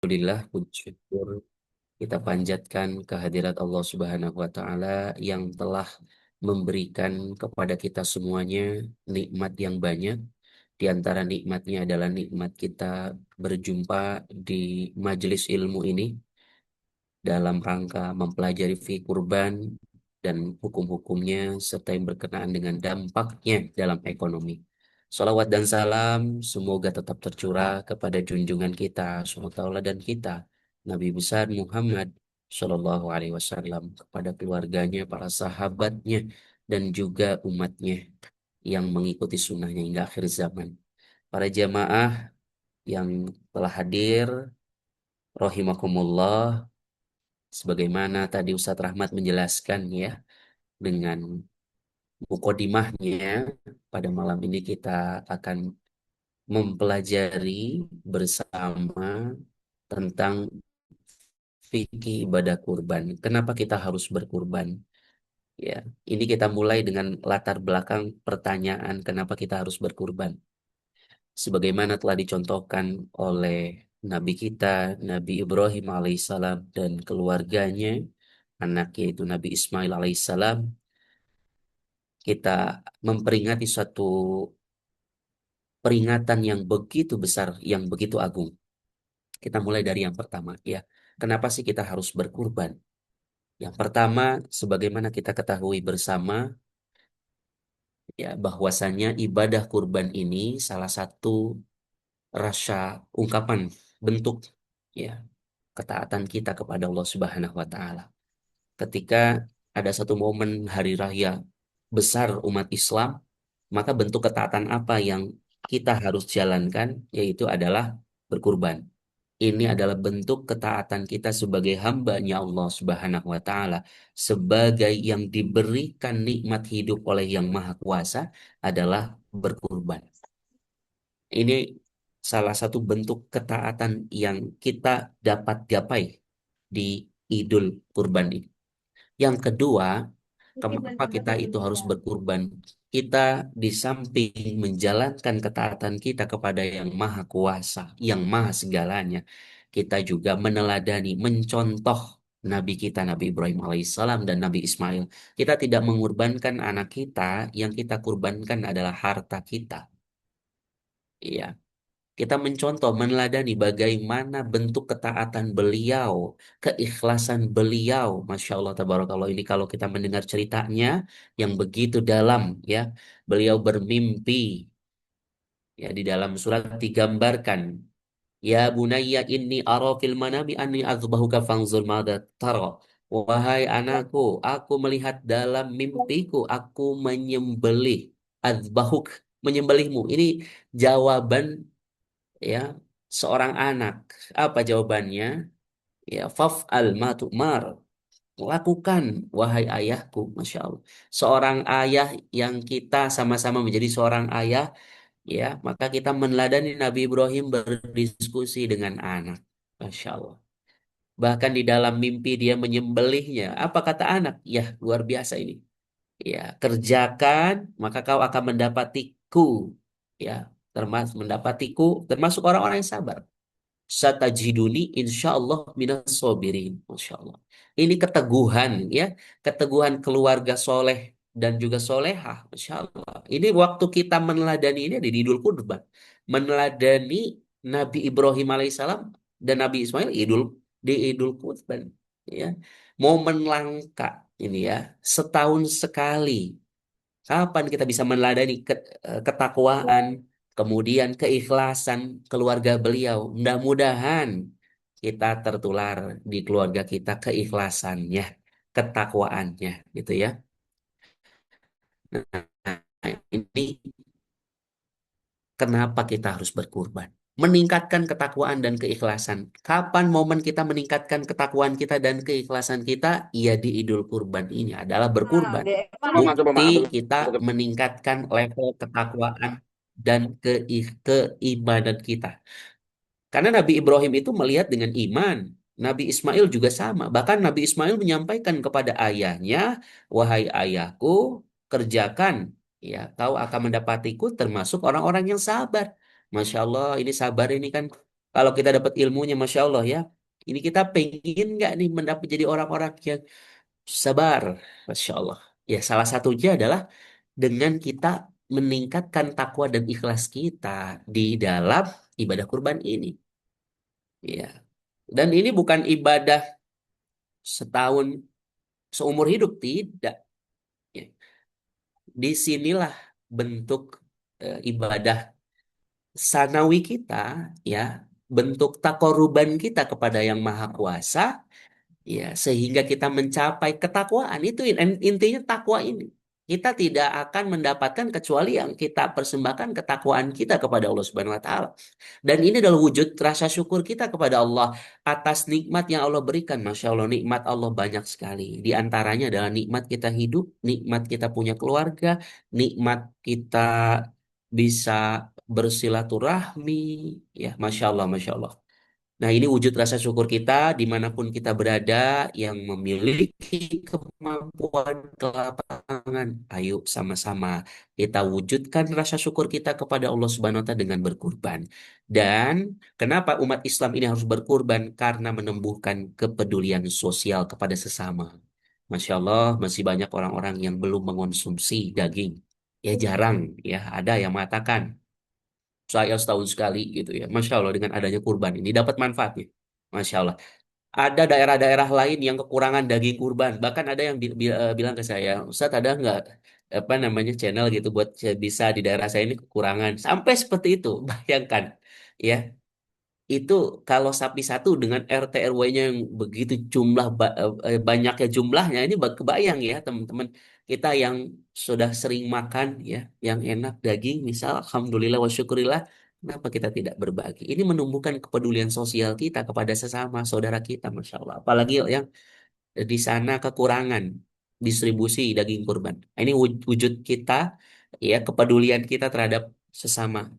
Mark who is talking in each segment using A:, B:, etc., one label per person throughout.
A: Alhamdulillah, puji syukur kita panjatkan kehadirat Allah Subhanahu wa Ta'ala yang telah memberikan kepada kita semuanya nikmat yang banyak. Di antara nikmatnya adalah nikmat kita berjumpa di majelis ilmu ini dalam rangka mempelajari fikih kurban dan hukum-hukumnya serta yang berkenaan dengan dampaknya dalam ekonomi. Salawat dan salam semoga tetap tercurah kepada junjungan kita, SWT dan kita, Nabi besar Muhammad Shallallahu Alaihi Wasallam, kepada keluarganya, para sahabatnya, dan juga umatnya yang mengikuti sunnahnya hingga akhir zaman. Para jamaah yang telah hadir, rahimakumullah, sebagaimana tadi Ustadz Rahmat menjelaskan ya, dengan mukadimahnya, pada malam ini kita akan mempelajari bersama tentang fikih ibadah kurban. Kenapa kita harus berkurban? Ya, ini kita mulai dengan latar belakang pertanyaan kenapa kita harus berkurban. Sebagaimana telah dicontohkan oleh Nabi kita, Nabi Ibrahim alaihissalam dan keluarganya, anaknya itu Nabi Ismail alaihissalam, kita memperingati suatu peringatan yang begitu besar, yang begitu agung. Kita mulai dari yang pertama, ya. Kenapa sih kita harus berkurban? Yang pertama, sebagaimana kita ketahui bersama, ya, bahwasanya ibadah kurban ini salah satu rasa ungkapan bentuk, ya, ketaatan kita kepada Allah Subhanahu wa Ta'ala. Ketika ada satu momen hari raya besar umat Islam, maka bentuk ketaatan apa yang kita harus jalankan, yaitu adalah berkurban. Ini adalah bentuk ketaatan kita sebagai hambanya Allah Subhanahu wa Ta'ala, sebagai yang diberikan nikmat hidup oleh Yang Maha Kuasa, adalah berkurban. Ini salah satu bentuk ketaatan yang kita dapat gapai di Idul Kurban ini. Yang kedua, kenapa kita itu harus berkurban? Kita di samping menjalankan ketaatan kita kepada Yang Maha Kuasa, Yang Maha Segalanya, kita juga meneladani, mencontoh Nabi kita, Nabi Ibrahim alaihissalam dan Nabi Ismail. Kita tidak mengorbankan anak kita, yang kita kurbankan adalah harta kita. Iya. Kita mencontoh, meneladani bagaimana bentuk ketaatan beliau, keikhlasan beliau. Masya Allah, tabarakallah. Ini kalau kita mendengar ceritanya yang begitu dalam, ya. Beliau bermimpi, ya, di dalam surat digambarkan. Ya bunayya inni ara fil manami anni azbahuka fangzur madza tara. Wahai anakku, aku melihat dalam mimpiku, aku menyembelih, azbahuk, menyembelihmu. Ini jawaban, ya, seorang anak. Apa jawabannya? Ya, faf'al ma tu'mar. Lakukan, wahai ayahku. Masya Allah. Seorang ayah, yang kita sama-sama menjadi seorang ayah, ya, maka kita meneladani Nabi Ibrahim berdiskusi dengan anak. Masya Allah. Bahkan di dalam mimpi dia menyembelihnya. Apa kata anak? Ya, luar biasa ini. Ya, kerjakan, maka kau akan mendapatiku. Ya, termasuk mendapatiku, termasuk orang-orang yang sabar. Satajiduni insyaallah minas sobirin. Masya Allah. Ini keteguhan, ya. Keteguhan keluarga soleh dan juga solehah. Masya Allah. Ini waktu kita meneladani ini ada di Idul Kurban. Meneladani Nabi Ibrahim alaihissalam dan Nabi Ismail di Idul Kurban. Ya. Momen langka ini, ya. Setahun sekali. Kapan kita bisa meneladani ketakwaan, kemudian keikhlasan keluarga beliau? Mudah-mudahan kita tertular di keluarga kita keikhlasannya, ketakwaannya, gitu ya. Nah, ini kenapa kita harus berkurban? Meningkatkan ketakwaan dan keikhlasan. Kapan momen kita meningkatkan ketakwaan kita dan keikhlasan kita? Ia di Idul Kurban ini adalah berkurban. Bukti kita meningkatkan level ketakwaan dan keimanan kita. Karena Nabi Ibrahim itu melihat dengan iman. Nabi Ismail juga sama. Bahkan Nabi Ismail menyampaikan kepada ayahnya, wahai ayahku, kerjakan. Ya, kau akan mendapatiku termasuk orang-orang yang sabar. Masya Allah, ini sabar ini kan. Kalau kita dapat ilmunya, Masya Allah ya. Ini kita pengen nggak nih mendapat jadi orang-orang yang sabar, Masya Allah. Ya, salah satunya adalah dengan kita meningkatkan takwa dan ikhlas kita di dalam ibadah kurban ini. Ya. Dan ini bukan ibadah setahun seumur hidup, tidak. Ya. Disinilah bentuk ibadah sanawi kita, ya, bentuk takoruban kita kepada Yang Maha Kuasa. Ya, sehingga kita mencapai ketakwaan itu intinya takwa ini. Kita tidak akan mendapatkan kecuali yang kita persembahkan ketakwaan kita kepada Allah Subhanahu wa taala. Dan ini adalah wujud rasa syukur kita kepada Allah atas nikmat yang Allah berikan. Masya Allah, nikmat Allah banyak sekali. Di antaranya adalah nikmat kita hidup, nikmat kita punya keluarga, nikmat kita bisa bersilaturahmi. Ya, Masya Allah, Masya Allah. Nah, ini wujud rasa syukur kita dimanapun kita berada yang memiliki kemampuan ke lapangan. Ayo sama-sama kita wujudkan rasa syukur kita kepada Allah Subhanahu wa Ta'ala dengan berkurban. Dan kenapa umat Islam ini harus berkurban? Karena menumbuhkan kepedulian sosial kepada sesama. Masya Allah, masih banyak orang-orang yang belum mengonsumsi daging. Ya jarang, ya ada yang mengatakan saya setahun sekali gitu ya. Masya Allah dengan adanya kurban ini dapat manfaatnya. Masya Allah. Ada daerah-daerah lain yang kekurangan daging kurban. Bahkan ada yang bilang ke saya, Ustadz ada nggak apa namanya channel gitu buat saya bisa di daerah saya ini kekurangan. Sampai seperti itu. Bayangkan ya. Itu kalau sapi satu dengan RT RW-nya yang begitu banyaknya jumlahnya ini kebayang ya teman-teman kita yang sudah sering makan ya yang enak daging misal alhamdulillah wa syukurillah kenapa kita tidak berbagi ini menumbuhkan kepedulian sosial kita kepada sesama saudara kita Masya Allah apalagi yang di sana kekurangan distribusi daging kurban. Ini wujud kita ya kepedulian kita terhadap sesama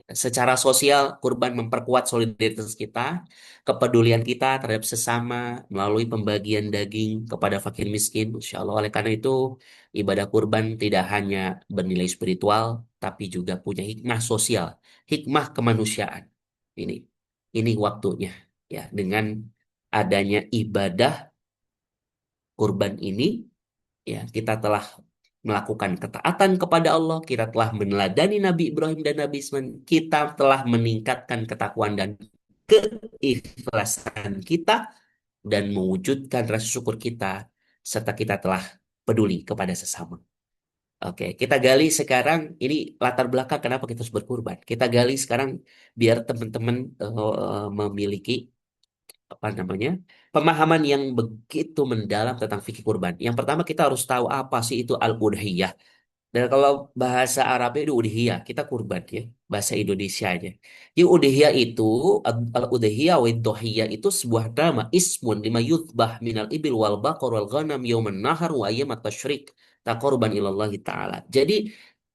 A: secara sosial, kurban memperkuat solidaritas kita, kepedulian kita terhadap sesama melalui pembagian daging kepada fakir miskin. Insya Allah, oleh karena itu, ibadah kurban tidak hanya bernilai spiritual, tapi juga punya hikmah sosial, hikmah kemanusiaan. Ini, ini waktunya, ya, dengan adanya ibadah kurban ini, ya, kita telah melakukan ketaatan kepada Allah, kita telah meneladani Nabi Ibrahim dan Nabi Ismail, kita telah meningkatkan ketakwaan dan keikhlasan kita dan mewujudkan rasa syukur kita serta kita telah peduli kepada sesama. Oke, kita gali sekarang ini latar belakang kenapa kita harus berkurban. Kita gali sekarang biar teman-teman memiliki apa namanya pemahaman yang begitu mendalam tentang fikih kurban. Yang pertama kita harus tahu apa sih itu al-udhiyah. Dan kalau bahasa Arabnya itu udhiyah, kita kurban ya, bahasa Indonesianya. Yang udhiyah itu, al-udhiyah wa dohiyah itu sebuah nama, ismun lima yudbah minal ibil wal baqar wal ghanam yawman nahar wa ayyam at-tasyrik. Taqarruban ilallahi ta'ala. Jadi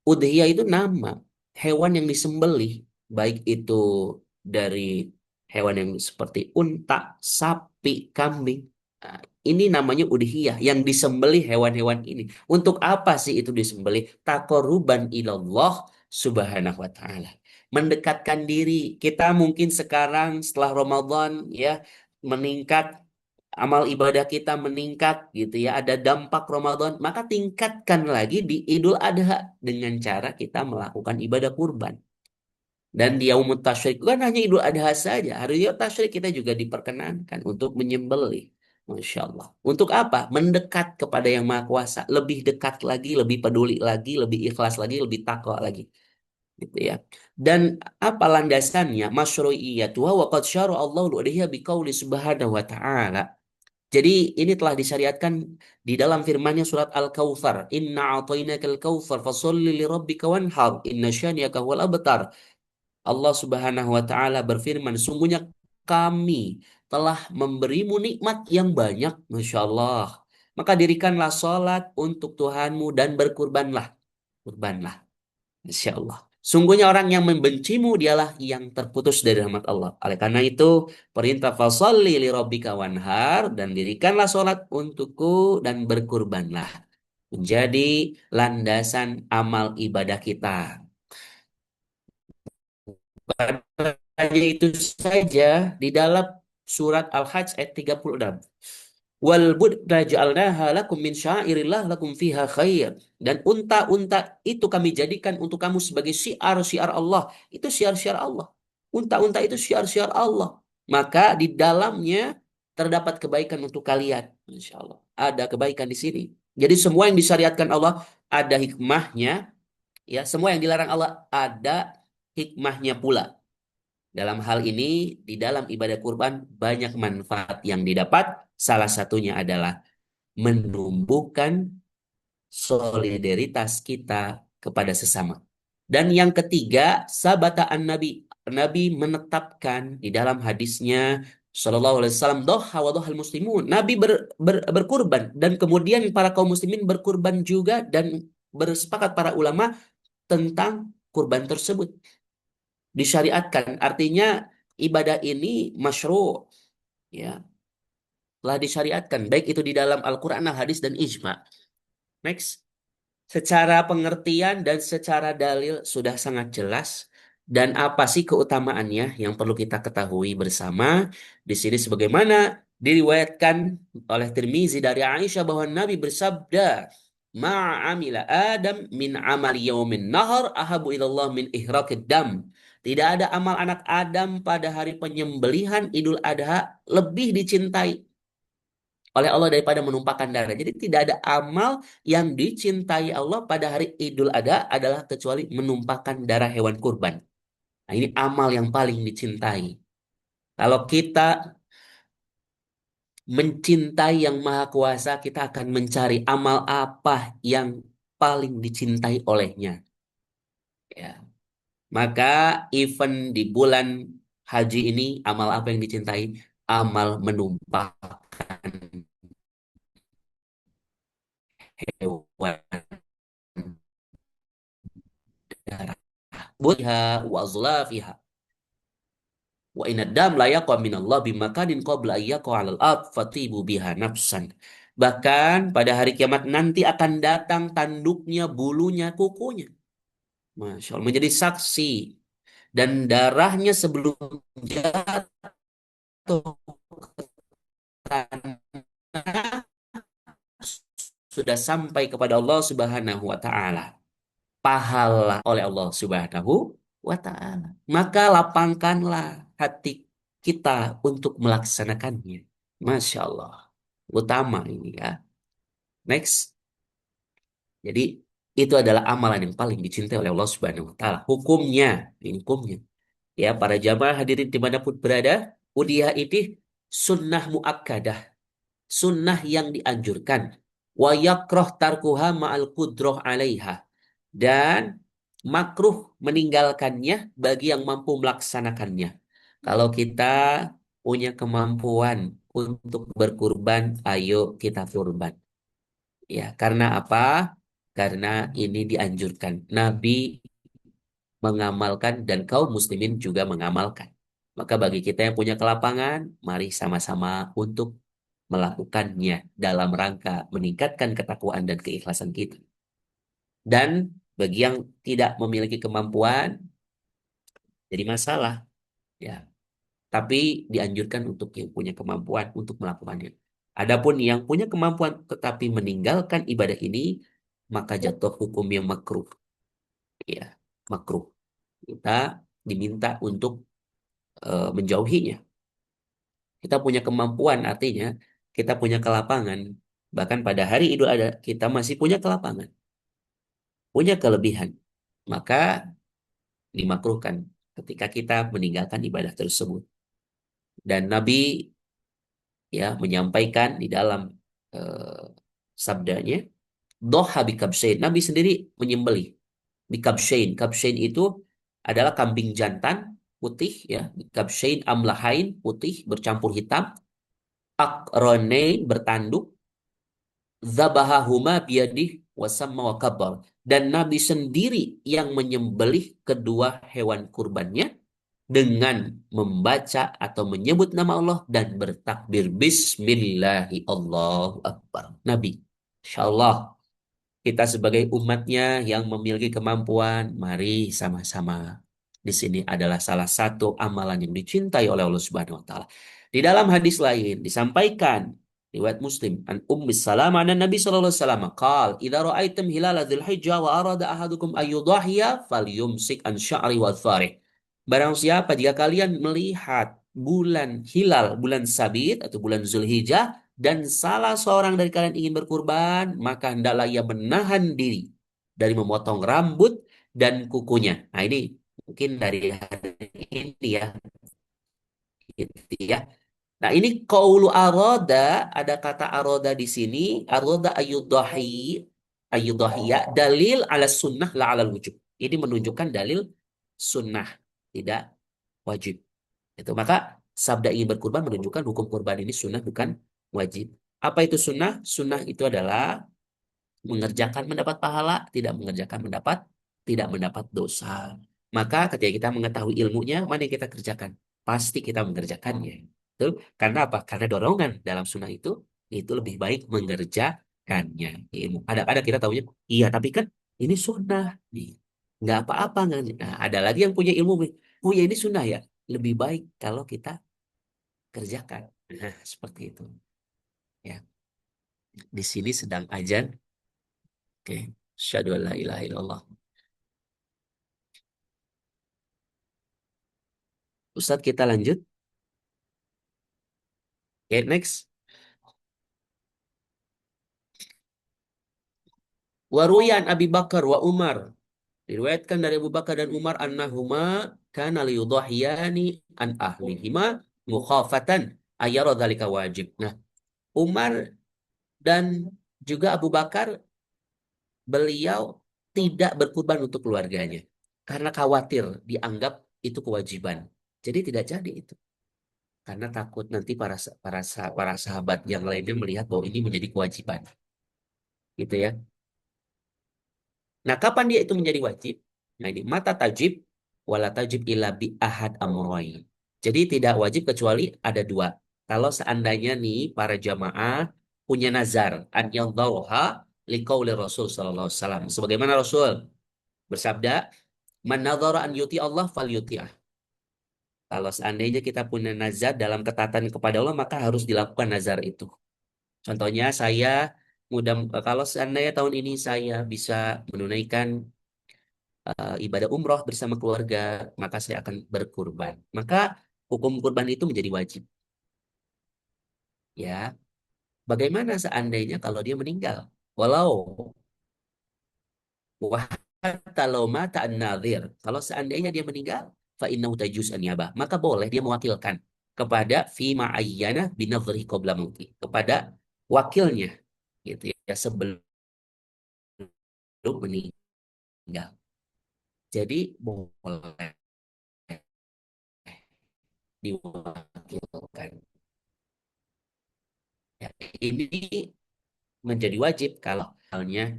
A: udhiyah itu nama hewan yang disembelih, baik itu dari hewan yang seperti unta, sapi, kambing. Nah, ini namanya udhiyah yang disembelih hewan-hewan ini. Untuk apa sih itu disembelih? Takoruban ilallah subhanahu wa ta'ala. Mendekatkan diri. Kita mungkin sekarang setelah Ramadan ya meningkat amal ibadah kita meningkat gitu ya. Ada dampak Ramadan, maka tingkatkan lagi di Idul Adha dengan cara kita melakukan ibadah kurban. Dan di Yaumut Tasyrik bukan hanya Idul Adha saja. Hari Yaumut Tasyrik kita juga diperkenankan untuk menyembelih. Masya Allah. Untuk apa? Mendekat kepada Yang Maha Kuasa. Lebih dekat lagi, lebih peduli lagi, lebih ikhlas lagi, lebih takwa lagi. Gitu ya. Dan apa landasannya? Masyru'iyatuha wa qad syara Allahu al-udhiyah biqauli subhanahu wa ta'ala. Jadi ini telah disyariatkan di dalam firman-Nya surat Al-Kautsar. Inna a'tainakal kautsar fasholli li rabbika wanhar. Inna syani'aka huwal abtar. Allah Subhanahu wa taala berfirman, sungguhnya kami telah memberimu nikmat yang banyak, Masya Allah. Maka dirikanlah sholat untuk Tuhanmu dan berkurbanlah. Kurbanlah, Masya Allah. Sungguhnya orang yang membencimu dialah yang terputus dari rahmat Allah. Oleh karena itu, perintah fasalli li rabbika wanhar dan dirikanlah sholat untukku dan berkurbanlah. Menjadi landasan amal ibadah kita. hanya itu saja di dalam surat Al-Hajj ayat 36. Wal budna ja'alnaha lakum min syairillah lakum fiha khair. Dan unta-unta itu kami jadikan untuk kamu sebagai syiar-syiar Allah. Itu syiar-syiar Allah. Unta-unta itu syiar-syiar Allah. Maka di dalamnya terdapat kebaikan untuk kalian. Masya Allah. Ada kebaikan di sini. Jadi semua yang disyariatkan Allah ada hikmahnya. Ya, semua yang dilarang Allah ada hikmahnya pula. Dalam hal ini, di dalam ibadah kurban banyak manfaat yang didapat. Salah satunya adalah menumbuhkan solidaritas kita kepada sesama. Dan yang ketiga, sabataan Nabi. Nabi menetapkan di dalam hadisnya Shallallahu Alaihi Wasallam, doha wa dohal muslimun. Nabi berkurban dan kemudian para kaum muslimin berkurban juga dan bersepakat para ulama tentang kurban tersebut disyariatkan. Artinya ibadah ini masyru, ya, telah disyariatkan baik itu di dalam Al-Qur'an, Al-Hadis dan ijma. Next. Secara pengertian dan secara dalil sudah sangat jelas. Dan apa sih keutamaannya yang perlu kita ketahui bersama? Di sini sebagaimana diriwayatkan oleh Tirmizi dari Aisyah bahwa Nabi bersabda, Ma'amila Adam min amali yaumin nahar ahabu ilallah min ihraqid dam. Tidak ada amal anak Adam pada hari penyembelihan Idul Adha lebih dicintai oleh Allah daripada menumpahkan darah. Jadi tidak ada amal yang dicintai Allah pada hari Idul Adha adalah kecuali menumpahkan darah hewan kurban. Nah, ini amal yang paling dicintai. Kalau kita mencintai yang Maha Kuasa, kita akan mencari amal apa yang paling dicintai olehnya. Ya. Maka event di bulan haji ini, amal apa yang dicintai? Amal menumpahkan hewan darah. Buha wa azlafiha. Wa inad dam la yaqa minallah bimakanin qabla ayyaqa 'alal ard fatibu biha nafsan. Bahkan pada hari kiamat nanti akan datang tanduknya, bulunya, kukunya. Masya Allah, menjadi saksi. Dan darahnya sebelum jatuh ke tanah sudah sampai kepada Allah Subhanahu wa taala. Pahala oleh Allah Subhanahu wa taala. Maka lapangkanlah hati kita untuk melaksanakannya. Masya Allah. Utama ini ya. Next. Jadi itu adalah amalan yang paling dicintai oleh Allah Subhanahu wa taala. Hukumnya, ini hukumnya. Ya, para jamaah hadirin dimanapun berada, udhiyah ini sunnah muakkadah, sunnah yang dianjurkan. Wa yakrah tarkuha ma'al qudroh 'alaiha. Dan makruh meninggalkannya bagi yang mampu melaksanakannya. Kalau kita punya kemampuan untuk berkurban, ayo kita kurban. Ya, karena apa? Karena ini dianjurkan. Nabi mengamalkan dan kaum muslimin juga mengamalkan. Maka bagi kita yang punya kelapangan, mari sama-sama untuk melakukannya dalam rangka meningkatkan ketakwaan dan keikhlasan kita. Dan bagi yang tidak memiliki kemampuan, jadi masalah, ya. Tapi dianjurkan untuk yang punya kemampuan untuk melakukannya. Adapun yang punya kemampuan tetapi meninggalkan ibadah ini, maka jatuh hukum yang makruh. Ya, makruh. Kita diminta untuk menjauhinya. Kita punya kemampuan, artinya kita punya kelapangan. Bahkan pada hari Idul Adha, kita masih punya kelapangan, punya kelebihan. Maka dimakruhkan ketika kita meninggalkan ibadah tersebut. Dan Nabi ya menyampaikan di dalam eh, sabdanya, Doha bikabshain. Nabi sendiri menyembelih bikabshain. Kabshain itu adalah kambing jantan putih ya, bikabshain amlahain putih bercampur hitam, akronein bertanduk, zabahahuma biyadih wasamma wa kabbar. Dan Nabi sendiri yang menyembelih kedua hewan kurbannya dengan membaca atau menyebut nama Allah dan bertakbir Bismillahi Allahu Akbar. Nabi, Insya Allah kita sebagai umatnya yang memiliki kemampuan, mari sama-sama. di sini adalah salah satu amalan yang dicintai oleh Allah Subhanahu wa taala. Di dalam hadis lain disampaikan riwayat Muslim an Ummi Salamah an Nabi sallallahu alaihi wasallam qaal idza ra'aitum hilal dzulhijjah wa arada ahadukum ayyudhahiya falyumsik an sya'ri wa dharih. Barang siapa jika kalian melihat bulan hilal bulan Sabit atau bulan Zulhijjah dan salah seorang dari kalian ingin berkurban, maka hendaklah ia menahan diri dari memotong rambut dan kukunya. Nah, ini mungkin dari hari ini ya, gitu ya. Nah, ini qaulu aroda, ada kata aroda di sini, aroda ayudahiya, dalil ala sunnah la ala wujub. Ini menunjukkan dalil sunnah, tidak wajib. Itu maka sabda ingin berkurban menunjukkan hukum kurban ini sunnah bukan wajib. Apa itu sunnah? Sunnah itu adalah mengerjakan mendapat pahala, tidak mengerjakan tidak mendapat dosa. Maka ketika kita mengetahui ilmunya, mana yang kita kerjakan? Pasti kita mengerjakannya. Betul? Karena apa? Karena dorongan dalam sunnah itu lebih baik mengerjakannya. Ilmu. Ada kita tahunya, iya tapi kan ini sunnah. Nih, nggak apa-apa. Nah, ada lagi yang punya ilmu. Oh ya ini sunnah ya. Lebih baik kalau kita kerjakan. Nah, seperti itu. Ya, di sini sedang ajan. Oke. Syahadu an la ilaha illallah. Ustadz kita lanjut. Oke, next. Waruyan Abi Bakar wa Umar. Diriwayatkan dari Abu Bakar dan Umar annahuma kana liyudhahiyani an ahlihima mukhafatan ayyara dzalika wajib. Nah, Umar dan juga Abu Bakar beliau tidak berkurban untuk keluarganya karena khawatir dianggap itu kewajiban. Jadi tidak jadi itu. Karena takut nanti para sahabat yang lainnya melihat bahwa ini menjadi kewajiban. Gitu ya. Nah, kapan dia itu menjadi wajib? Nah, ini mata tajib wala tajib illa bi ahad amroin. Jadi tidak wajib kecuali ada dua. Kalau seandainya nih para jamaah punya nazar an yadhauha liqauli Rasul sallallahu alaihi wasallam. Sebagaimana Rasul bersabda, "Man nadhara an yuti Allah fal yuti'ah." Kalau seandainya kita punya nazar dalam ketaatan kepada Allah, maka harus dilakukan nazar itu. Contohnya saya mudah kalau seandainya tahun ini saya bisa menunaikan ibadah umroh bersama keluarga, maka saya akan berkurban. Maka hukum kurban itu menjadi wajib. Ya, bagaimana seandainya kalau dia meninggal? Walau kalau mata an-nadhir, kalau seandainya dia meninggal, fa innahu tajuz an yabah, maka boleh dia mewakilkan kepada fima ayyana binadhri qabla mauti, kepada wakilnya gitu ya sebelum meninggal. Jadi boleh diwakilkan. Ya, ini menjadi wajib kalau halnya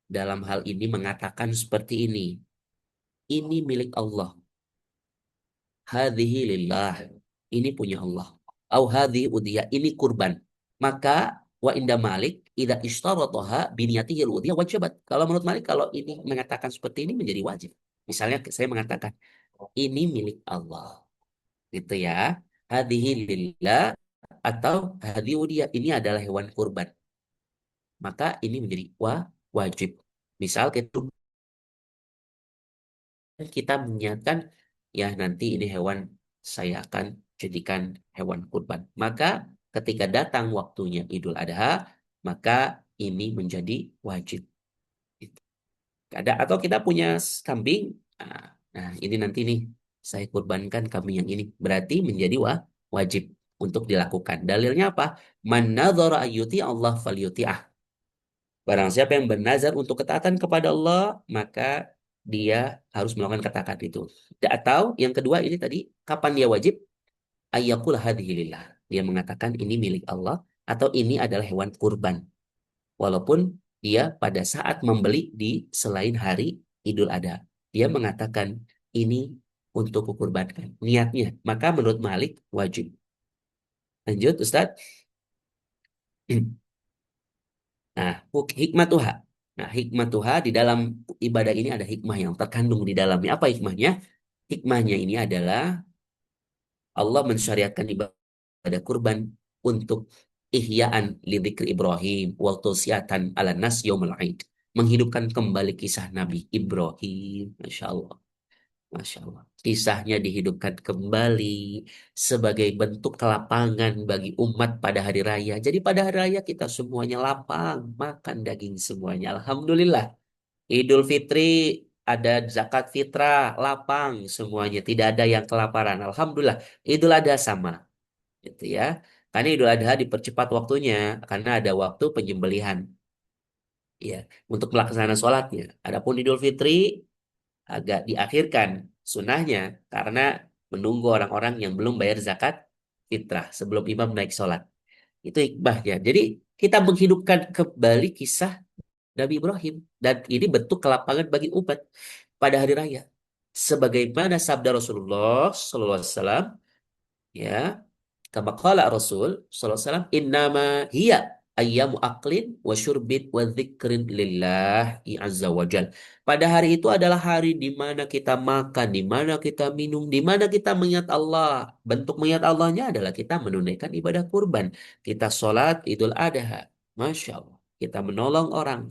A: dalam hal ini mengatakan seperti ini. Ini milik Allah. Hadhihi lillah. Ini punya Allah. Au hadhihi udhiyah. Ini kurban. Maka wa inda Malik idza ishtarataha biniyatihi al-udhiyah wajibat. Kalau menurut Malik kalau ini mengatakan seperti ini menjadi wajib. Misalnya saya mengatakan ini milik Allah. Gitu ya. Hadhihi lillah atau hadhihi udhiyah. Ini adalah hewan kurban. Maka ini menjadi wajib. Misal kita menyiapkan ya nanti ini hewan saya akan jadikan hewan kurban. Maka ketika datang waktunya Idul Adha, maka ini menjadi wajib. Ada atau kita punya kambing, nah, nah, ini nanti nih saya kurbankan kambing yang ini. Berarti menjadi wajib untuk dilakukan. Dalilnya apa? Man nadzara ayyuti Allah falyuti'ah. Barang siapa yang bernazar untuk ketaatan kepada Allah, maka dia harus melakukan ketaatan itu. Atau yang kedua ini tadi, kapan dia wajib? Ayyakul hadhihi lillah. Dia mengatakan ini milik Allah atau ini adalah hewan kurban. Walaupun dia pada saat membeli di selain hari Idul Adha. Dia mengatakan ini untuk kukurbankan. Niatnya. Maka menurut Malik wajib. Lanjut Ustaz. Nah, hikmah Tuhan. Nah, hikmah Tuhan di dalam ibadah ini ada hikmah yang terkandung di dalamnya. Apa hikmahnya? Hikmahnya ini adalah Allah mensyariatkan ibadah kurban untuk ihya'an lidzikri Ibrahim wa tawsiyatan ala nas yaumul Aid. Menghidupkan kembali kisah Nabi Ibrahim. Masya Allah. Masya Allah. Kisahnya dihidupkan kembali sebagai bentuk kelapangan bagi umat pada hari raya. Jadi pada hari raya kita semuanya lapang, makan daging semuanya. Alhamdulillah. Idul Fitri ada zakat fitrah, lapang semuanya. Tidak ada yang kelaparan. Alhamdulillah. Idul Adha sama. Gitu ya. Karena Idul Adha dipercepat waktunya. Karena ada waktu penyembelihan. Ya, untuk melaksanakan sholatnya. Adapun Idul Fitri agak diakhirkan sunnahnya karena menunggu orang-orang yang belum bayar zakat fitrah sebelum imam naik sholat. Itu hikmahnya. Jadi kita menghidupkan kembali kisah Nabi Ibrahim. Dan ini bentuk kelapangan bagi umat pada hari raya. Sebagaimana sabda Rasulullah SAW, ya, kama qala Rasul sallallahu alaihi wasallam, innama hiya ayyamu aklin wa syurbin wa dzikrin lillahi azza wa jal. Pada hari itu adalah hari di mana kita makan, di mana kita minum, di mana kita mengingat Allah. Bentuk mengingat Allahnya adalah kita menunaikan ibadah kurban. Kita sholat Idul Adha. Masya Allah. Kita menolong orang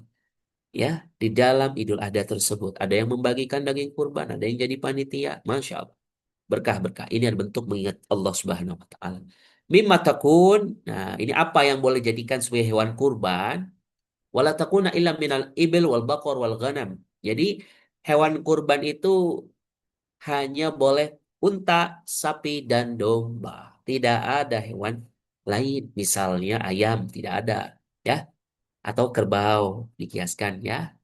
A: ya di dalam Idul Adha tersebut. Ada yang membagikan daging kurban, ada yang jadi panitia. Masya Allah. Berkah-berkah. Ini adalah bentuk mengingat Allah Subhanahu wa taala. Mimma takun. Nah, ini apa yang boleh jadikan sebagai hewan kurban? Wala takuna illa minal ibil wal baqar wal ghanam. Jadi hewan kurban itu hanya boleh unta, sapi dan domba. Tidak ada hewan lain, misalnya ayam, tidak ada, ya. Atau kerbau dikiaskan ya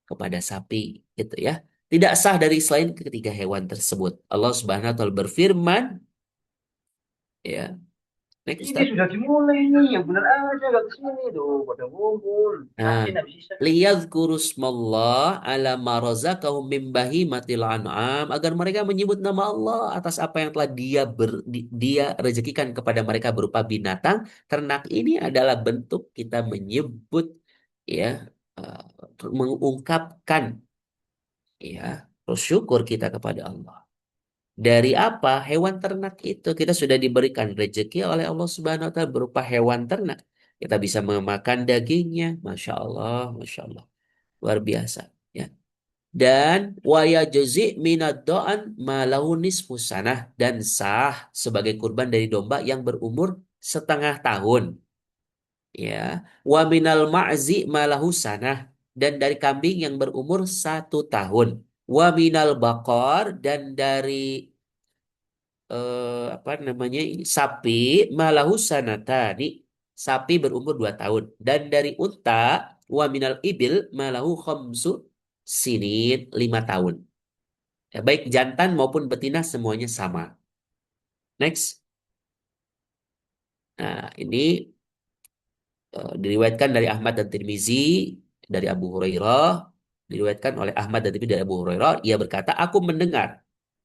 A: kepada sapi gitu ya. Tidak sah dari selain ketiga hewan tersebut. Allah Subhanahu wa taala berfirman, ya. Next
B: Ini
A: Ustaz.
B: sudah dimulai nih, yang benar aja gak kesini tuh, pada ngumpul.
A: Nah,
B: Nanti nggak bisa.
A: liyadzkuru smallah ala ma razaqahum min bahimatil an'am, agar mereka menyebut nama Allah atas apa yang telah dia rezekikan kepada mereka berupa binatang ternak. Ini adalah bentuk kita menyebut ya eh, mengungkapkan ya bersyukur kita kepada Allah. Dari apa? Hewan ternak itu kita sudah diberikan rezeki oleh Allah Subhanahu wa taala berupa hewan ternak. Kita bisa memakan dagingnya, masya Allah, masya Allah, luar biasa. Ya. Dan waya jazi minad doan malahu nisfu sanah, dan sah sebagai kurban dari domba yang berumur setengah tahun. Ya, wa minal ma'zi malahu sanah, dan dari kambing yang berumur 1 tahun. Wa minal bakor, dan dari apa namanya ini sapi malahu sanatani, sapi berumur 2 tahun, dan dari unta wa minal ibil malahu khamsu sinin, 5 tahun. Ya, baik jantan maupun betina semuanya sama. Next. Nah, ini diriwayatkan dari Ahmad dan Tirmizi dari Abu Hurairah, diriwayatkan oleh Ahmad dan Tirmizi dari Abu Hurairah, ia berkata, aku mendengar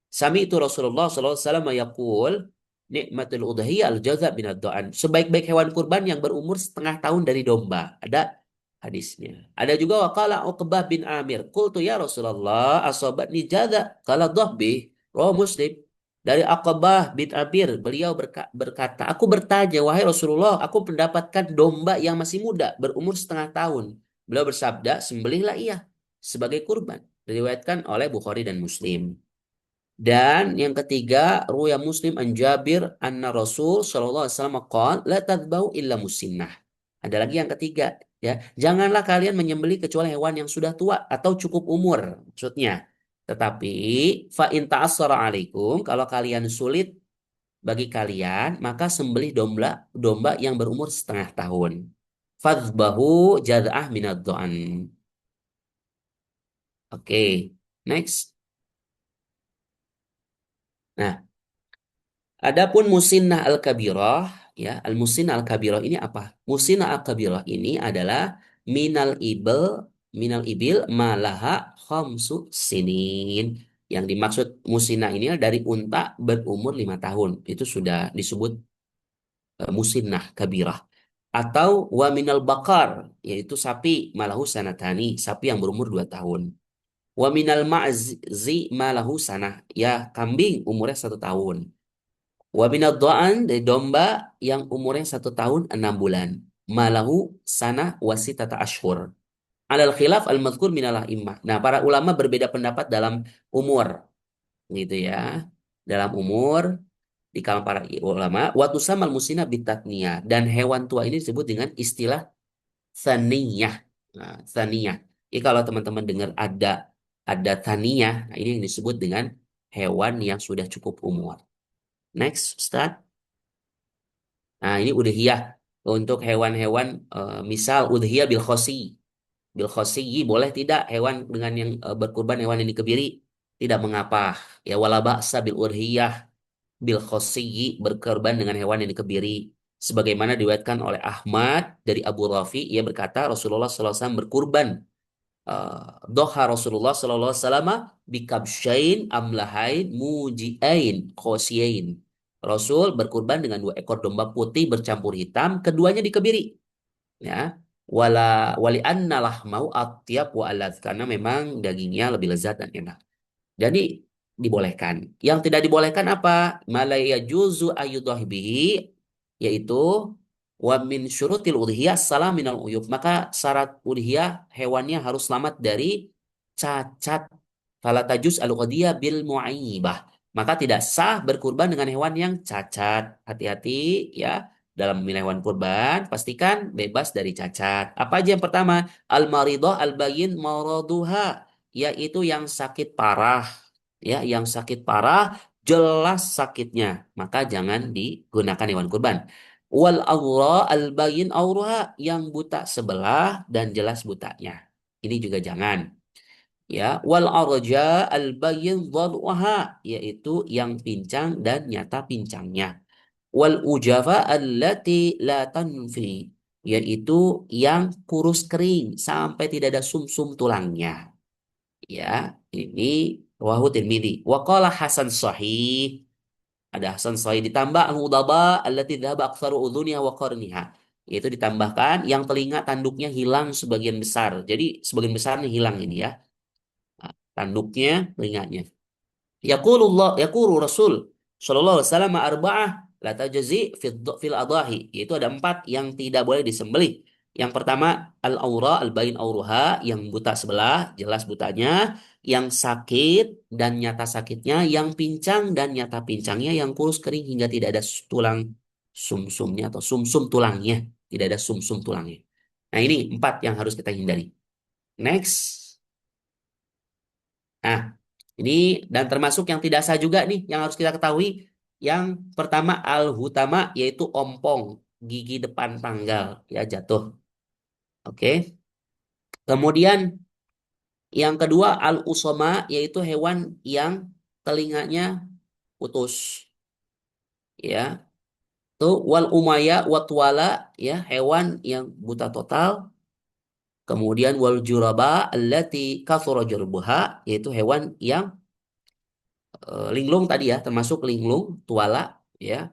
A: Sami itu Rasulullah SAW yaqul, nikmatul udhiyah al-jazab minad do'an. Sebaik-baik hewan kurban yang berumur setengah tahun dari domba. Ada hadisnya. Ada juga waqala Uqbah bin Amir. Qultu ya Rasulullah asobatni jaza qala dhahbi. Rawi Muslim. Dari Uqbah bin Amir, beliau berkata, aku bertanya, wahai Rasulullah, aku mendapatkan domba yang masih muda, berumur setengah tahun. Beliau bersabda, sembelihlah ia sebagai kurban. Diriwayatkan oleh Bukhari dan Muslim. Dan yang ketiga, ruya Muslim an Jabir anna Rasul sallallahu alaihi wasallam qala la tadbau illa musinnah. Ada lagi yang ketiga, ya. Janganlah kalian menyembelih kecuali hewan yang sudah tua atau cukup umur, maksudnya. Tetapi fa in ta'assara alaikum, kalau kalian sulit bagi kalian, maka sembelih domba domba yang berumur setengah tahun. Fadhbahu jad'ah minad do'an. Oke, next. Nah, adapun musinnah al-kabirah, ya, al-musinnah al-kabirah ini apa? Musinnah al-kabirah ini adalah minal ibel, minal ibil malaha khamsu sinin. Yang dimaksud musinnah ini adalah dari unta berumur 5 tahun. Itu sudah disebut musinnah kabirah. Atau wa minal bakar, yaitu sapi malahu sanatani, sapi yang berumur 2 tahun. Wa minal ma'zi malahu sanah. Ya, kambing umurnya 1 tahun. Wa minad dha'an dari domba yang umurnya 1 tahun 6 bulan. Malahu sanah wasitata ashhur. Alal khilaf al-madhkur minal a'immah. Nah, para ulama berbeda pendapat dalam umur, gitu ya. Dalam umur di kalangan para ulama, wa tusammal musina bitatniyah, dan hewan tua ini disebut dengan istilah thaniyah. Nah, thaniyah. Jadi kalau teman-teman dengar ada thaniyah, nah ini yang disebut dengan hewan yang sudah cukup umur. Next, Ustaz. Nah, ini udhiyah untuk hewan-hewan, misal udhiyah bil khosi. Bil khosiyyi boleh tidak hewan dengan yang berkurban hewan yang dikebiri? Tidak mengapa. Ya wala ba'sa bil udhiyah bil khosiyyi, berkorban dengan hewan yang dikebiri. Sebagaimana diriwayatkan oleh Ahmad dari Abu Rafi, ia berkata Rasulullah SAW berkurban. Doha Rasulullah SAW bikabsyain amlahain mujiain khosiyain. Rasul berkurban dengan 2 ekor domba putih bercampur hitam, keduanya dikebiri. Ya, wala wali annalah mau atyab wa aladz, karena memang dagingnya lebih lezat dan enak. Jadi dibolehkan. Yang tidak dibolehkan apa? Malaya juzu ayudah bihi, yaitu wa min syurutil udhiyah salam minal uyub. Maka syarat udhiyah hewannya harus selamat dari cacat. Fala tajuz al udhiyah bil mu'ayyibah. Maka tidak sah berkurban dengan hewan yang cacat. Hati-hati ya dalam memilih hewan kurban, pastikan bebas dari cacat. Apa aja yang pertama? Al maridah al bayin maraduha, yaitu yang sakit parah. Ya, yang sakit parah jelas sakitnya, maka jangan digunakan hewan kurban. Wal aura al bayin auruha, yang buta sebelah dan jelas butanya, ini juga jangan. Ya, wal arja al bayin dharuha, yaitu yang pincang dan nyata pincangnya. Wal ujafa allati la tanfi, yaitu yang kurus kering sampai tidak ada sumsum tulangnya. Ya, ini rawahu Tirmidzi. Wa qala Hasan sahih. Ada Hasan sahih ditambah al-udaba allati dhahaba aktsaru udhuniha wa qarniha. Yaitu ditambahkan yang telinga tanduknya hilang sebagian besar. Jadi sebagian besarnya hilang ini ya. Nah, tanduknya, telinganya. Yaqulu Rasul sallallahu alaihi wasallam arba'ah la tajzi fil adahi. Yaitu ada 4 yang tidak boleh disembelih. Yang pertama al-aura al-bain auruha, yang buta sebelah, jelas butanya, yang sakit dan nyata sakitnya, yang pincang dan nyata pincangnya, yang kurus kering hingga tidak ada tulang sumsumnya atau sumsum tulangnya, tidak ada sumsum tulangnya. Nah, ini 4 yang harus kita hindari. Next. Nah, ini dan termasuk yang tidak sah juga nih yang harus kita ketahui. Yang pertama al-hutama, yaitu ompong, gigi depan tanggal ya jatuh. Oke. Kemudian yang kedua al-usoma, yaitu hewan yang telinganya putus ya. Tuh wal umaya watwala, ya hewan yang buta total. Kemudian wal juraba allati kathura jurbuha, yaitu hewan yang linglung tadi ya, termasuk linglung, tuala ya,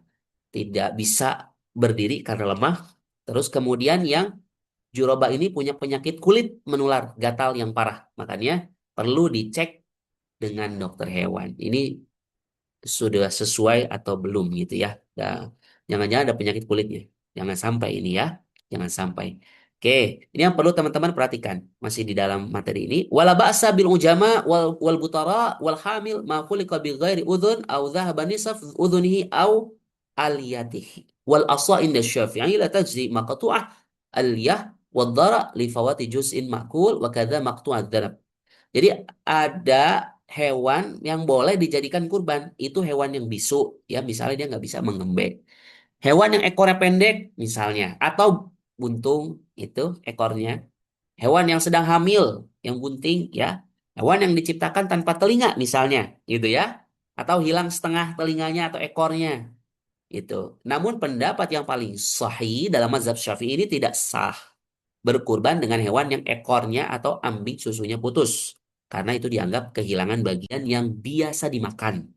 A: tidak bisa berdiri karena lemah. Terus kemudian yang juroba ini punya penyakit kulit menular, gatal yang parah. Makanya perlu dicek dengan dokter hewan. Ini sudah sesuai atau belum gitu ya. Nah, jangan-jangan ada penyakit kulitnya. Jangan sampai ini ya. Jangan sampai. Oke, ini yang perlu teman-teman perhatikan. Masih di dalam materi ini. Wala ba'sa bil ujama wal butara wal hamil ma khuliqa bi ghairi udhun au dhahaba nisaf udhunihi au aliyatihi. Wal asla inda syafi'i la tajzi maqtu'ah aliyah wad dhara li fawati juz'in ma'kul wa kadza maqtu'ad dhanab. Jadi ada hewan yang boleh dijadikan kurban, itu hewan yang bisu, ya misalnya dia nggak bisa mengembek. Hewan yang ekornya pendek, misalnya, atau buntung itu ekornya. Hewan yang sedang hamil, yang bunting, ya. Hewan yang diciptakan tanpa telinga, misalnya, gitu ya. Atau hilang setengah telinganya atau ekornya, itu. Namun pendapat yang paling sahih dalam mazhab Syafi'i ini tidak sah berkurban dengan hewan yang ekornya atau ambing susunya putus. Karena itu dianggap kehilangan bagian yang biasa dimakan.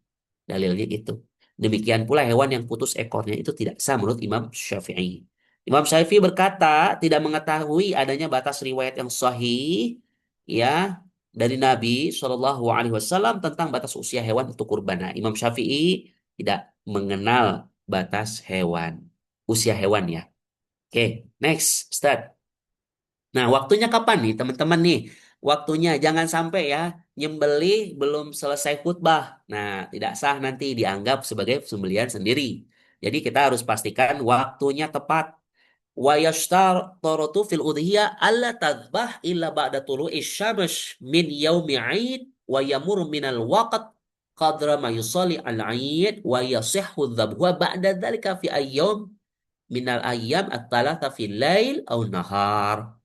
A: Dalilnya itu. Demikian pula hewan yang putus ekornya itu tidak sah menurut Imam Syafi'i. Imam Syafi'i berkata tidak mengetahui adanya batas riwayat yang sahih ya dari Nabi Shallallahu Alaihi Wasallam tentang batas usia hewan untuk kurban. Nah, Imam Syafi'i tidak mengenal batas hewan, usia hewan ya. Oke, next, start. Nah, waktunya kapan nih, teman-teman nih? Waktunya jangan sampai ya nyembelih belum selesai khutbah. Nah, tidak sah nanti dianggap sebagai sembelihan sendiri. Jadi kita harus pastikan waktunya tepat. Wa yashtaratu fil udhiyah alla tadhbah illa ba'da tulu'i syamস min yaumi 'id wa yamur minal waqt qadra ma yusalli al-'id wa yasihhu dhabhuha ba'da dhalika fi ayyam minal ayyam at-thalatha fil lail aw nahar.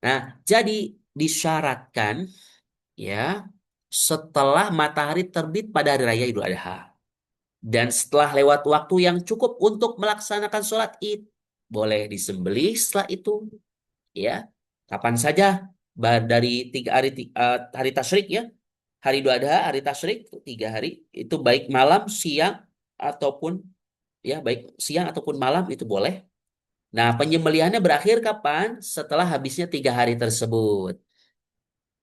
A: Nah, jadi disyaratkan ya setelah matahari terbit pada hari raya Idul Adha dan setelah lewat waktu yang cukup untuk melaksanakan sholat Id, boleh disembelih setelah itu ya kapan saja dari tiga hari hari tasyrik ya, hari Idul Adha, hari tasyrik 3 hari itu baik malam, siang ataupun ya baik siang ataupun malam itu boleh. Nah, penyembelihannya berakhir kapan? Setelah habisnya 3 hari tersebut.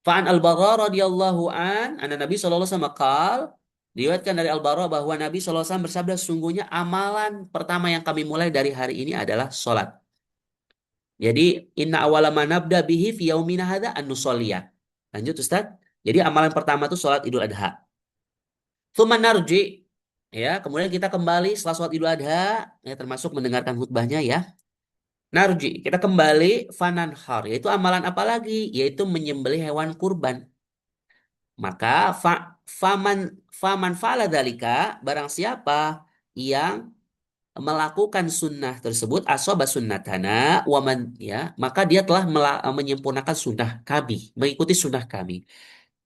A: Fa'an al-Bara radhiyallahu anna Nabi sallallahu alaihi wasallam qaal, diriwayatkan dari al-Bara bahwa Nabi sallallahu alaihi wasallam bersabda, sungguhnya amalan pertama yang kami mulai dari hari ini adalah salat. Jadi inna awwala ma nabda bihi fi yaumina hadza an nusolliya. Lanjut Ustaz. Jadi amalan pertama itu salat Idul Adha. Tsumma narji, ya, kemudian kita kembali setelah salat Idul Adha, ya termasuk mendengarkan khutbahnya ya. Narji, kita kembali fananhar, yaitu amalan apa lagi? Yaitu menyembelih hewan kurban. Maka faman faman fa'ala dzalika, barang siapa yang melakukan sunnah tersebut asoba sunnatana waman ya, maka dia telah menyempurnakan sunnah kami, mengikuti sunnah kami.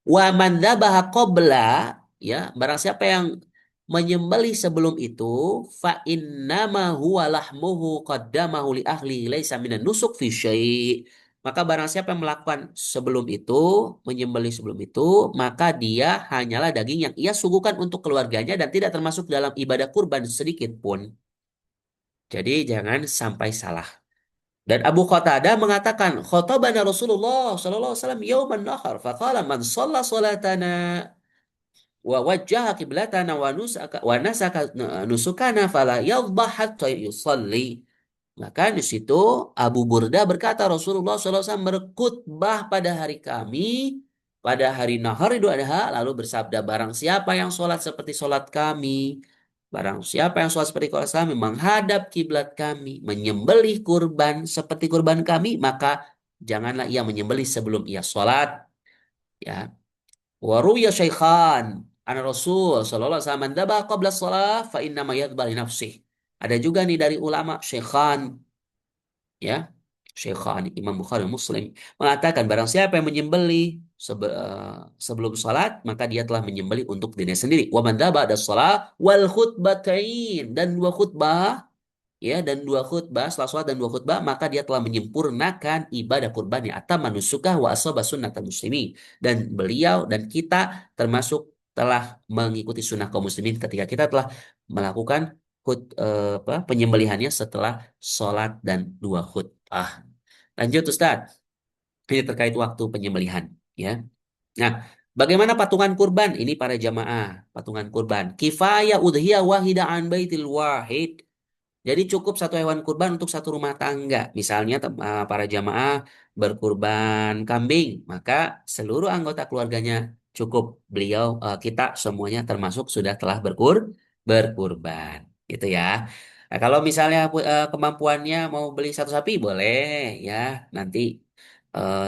A: Wa man dzabaha qabla, ya, barang siapa yang menyembelih sebelum itu, fa innama huwa lahmuhu qaddamahu li ahli laisa minan nusuk fi syai'. Maka barang siapa yang melakukan sebelum itu, menyembelih sebelum itu, maka dia hanyalah daging yang ia suguhkan untuk keluarganya dan tidak termasuk dalam ibadah kurban sedikit pun. Jadi jangan sampai salah. Dan Abu Qatadah mengatakan, "Khatabana Rasulullah sallallahu alaihi wasallam yauman nahar, faqala man shalla salatana wa wajjaha qiblatana wa nasaka nusukana fala yadhbah hatta yusalli." Maka di situ Abu Burda berkata Rasulullah SAW berkhutbah pada hari kami, pada hari Nahar Idul Adha, lalu bersabda, barang siapa yang sholat seperti sholat kami, barang siapa yang sholat seperti sholat kami, menghadap kiblat kami, menyembelih kurban seperti kurban kami, maka janganlah ia menyembelih sebelum ia sholat. Ya, waruya syaikhan an Rasul sallallahu alaihi wasallam dzaba qabla shalah fa inna ma yadhbah li nafsih. Ada juga nih dari ulama syaikhan ya, Syaikhan Imam Bukhari Muslim mengatakan barang siapa yang menyembelih sebelum salat maka dia telah menyembelih untuk dirinya sendiri. Wa man dzaba ba'da shalah wal khutbatain, dan dua khutbah ya, dan dua khutbah setelah sholat dan dua khutbah maka dia telah menyempurnakan ibadah kurbannya atau manusukah wa asaba sunnatan muslimin, dan beliau dan kita termasuk telah mengikuti sunnah kaum muslimin ketika kita telah melakukan penyembelihannya setelah sholat dan dua khutbah. Lanjut Ustaz, ini terkait waktu penyembelihan ya. Nah, bagaimana patungan kurban ini para jamaah? Patungan kurban kifayah udhiyah wahida an baitil wahid. Jadi cukup satu hewan kurban untuk satu rumah tangga. Misalnya para jamaah berkurban kambing, maka seluruh anggota keluarganya cukup kita semuanya termasuk sudah telah berkurban. Gitu ya. Nah, kalau misalnya kemampuannya mau beli satu sapi boleh ya. Nanti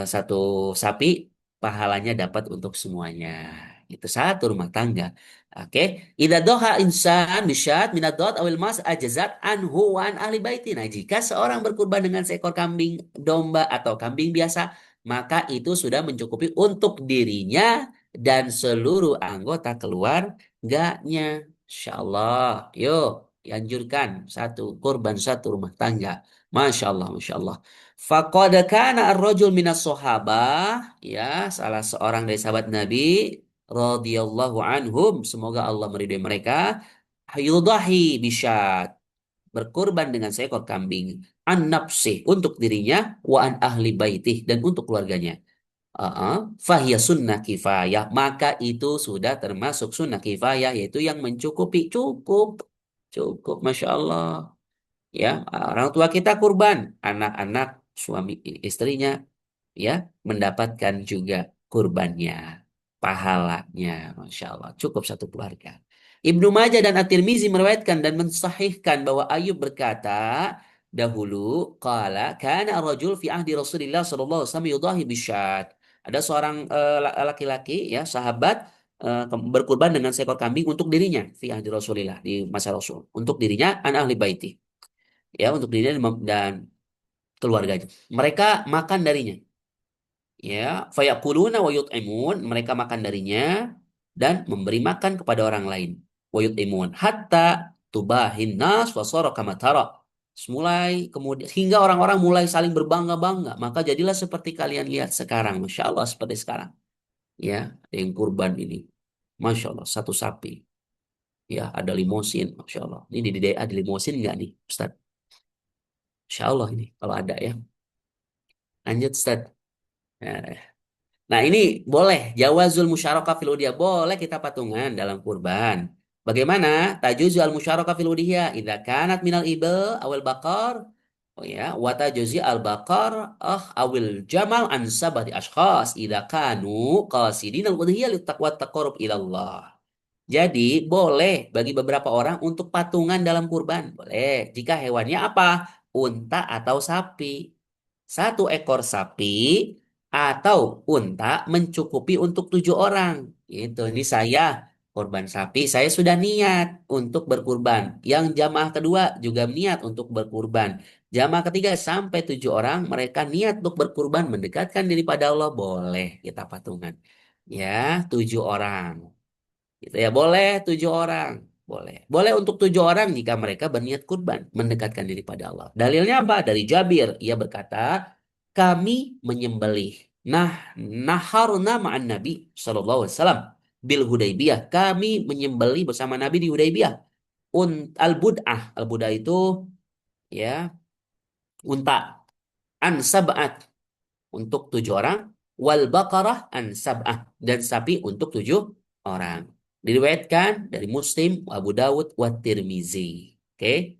A: satu sapi pahalanya dapat untuk semuanya. Itu satu rumah tangga. Oke, idza doha insan bisyat minadot awil mas ajazat anhu wa an ahli baiti. Nah, jika seorang berkurban dengan seekor kambing domba atau kambing biasa, maka itu sudah mencukupi untuk dirinya dan seluruh anggota keluarganya. Insya Allah. Yuk, dianjurkan satu kurban satu rumah tangga. Masya Allah, Masya Allah. Faqad kana ar-rajul minas sahabah, ya, salah seorang dari sahabat Nabi radhiyallahu anhum, semoga Allah meridai mereka, yudahi bisyat, berkorban dengan seekor kambing, an nafsih, untuk dirinya, wa an ahli baitih, dan untuk keluarganya. Fahya sunnah kifayah, maka itu sudah termasuk sunnah kifayah, yaitu yang mencukupi. Cukup, cukup, masya Allah. Ya, orang tua kita kurban, anak-anak, suami istrinya, ya, mendapatkan juga kurbannya, pahalanya, masya Allah, cukup satu keluarga. Ibnu Majah dan At-Tirmizi meriwayatkan dan mensahihkan bahwa Ayub berkata, dahulu qala kana ar-rajul fi ahdi Rasulillah sallallahu alaihi wasallam yudahi bisyat. Ada seorang laki-laki, ya, sahabat, berkurban dengan seekor kambing untuk dirinya fi ahdi Rasulillah, di masa Rasul, untuk dirinya, an ahli baiti, ya, untuk dirinya dan keluarganya. Mereka makan darinya, ya, fayakuluna wa yut'imun, mereka makan darinya dan memberi makan kepada orang lain, wa yut'imun hatta tubahin nas wa sara kama tara. Mulai kemudian hingga orang-orang mulai saling berbangga-bangga, maka jadilah seperti kalian lihat sekarang, masya Allah, seperti sekarang, ya, yang kurban ini, masya Allah, satu sapi, ya, ada limosin, masya Allah. Ini di DA ada limosin nggak nih, Ustaz? Masya Allah ini kalau ada, ya. Lanjut, Ustaz. Nah, Nah, ini boleh jawazul musyarakah fil udhiyah, boleh kita patungan dalam kurban. Bagaimana? Tajuzu al musyarakah fil udhiyah idza kanat minal ibil awal bakar. Oh ya, wa tajuzi al bakar awil jamal an sabati ashkhas idza kanu qasidin al udhiyah littaqwa taqarrub ilallah. Jadi, boleh bagi beberapa orang untuk patungan dalam kurban. Boleh. Jika hewannya apa? Unta atau sapi. Satu ekor sapi atau unta mencukupi untuk 7 orang. Itu, ini saya korban sapi, saya sudah niat untuk berkurban. Yang jamaah kedua juga niat untuk berkurban. Jamaah ketiga sampai 7 orang, mereka niat untuk berkurban, mendekatkan diri pada Allah, boleh kita patungan. Ya, 7 orang. Gitu ya, boleh 7 orang. Boleh. Boleh untuk 7 orang jika mereka berniat kurban, mendekatkan diri pada Allah. Dalilnya apa? Dari Jabir. Ia berkata, kami menyembelih. Nah, naharna ma'an Nabi Sallallahu Alaihi Wasallam bil Hudaybiyah. Kami menyembelih bersama Nabi di Hudaybiyah. Al-bud'ah. Al-bud'ah itu, ya, unta. An sab'at untuk 7 orang, wal baqarah an sab'ah, dan sapi untuk 7 orang. Diriwayatkan dari Muslim, Abu Dawud, wa Tirmizi. Oke,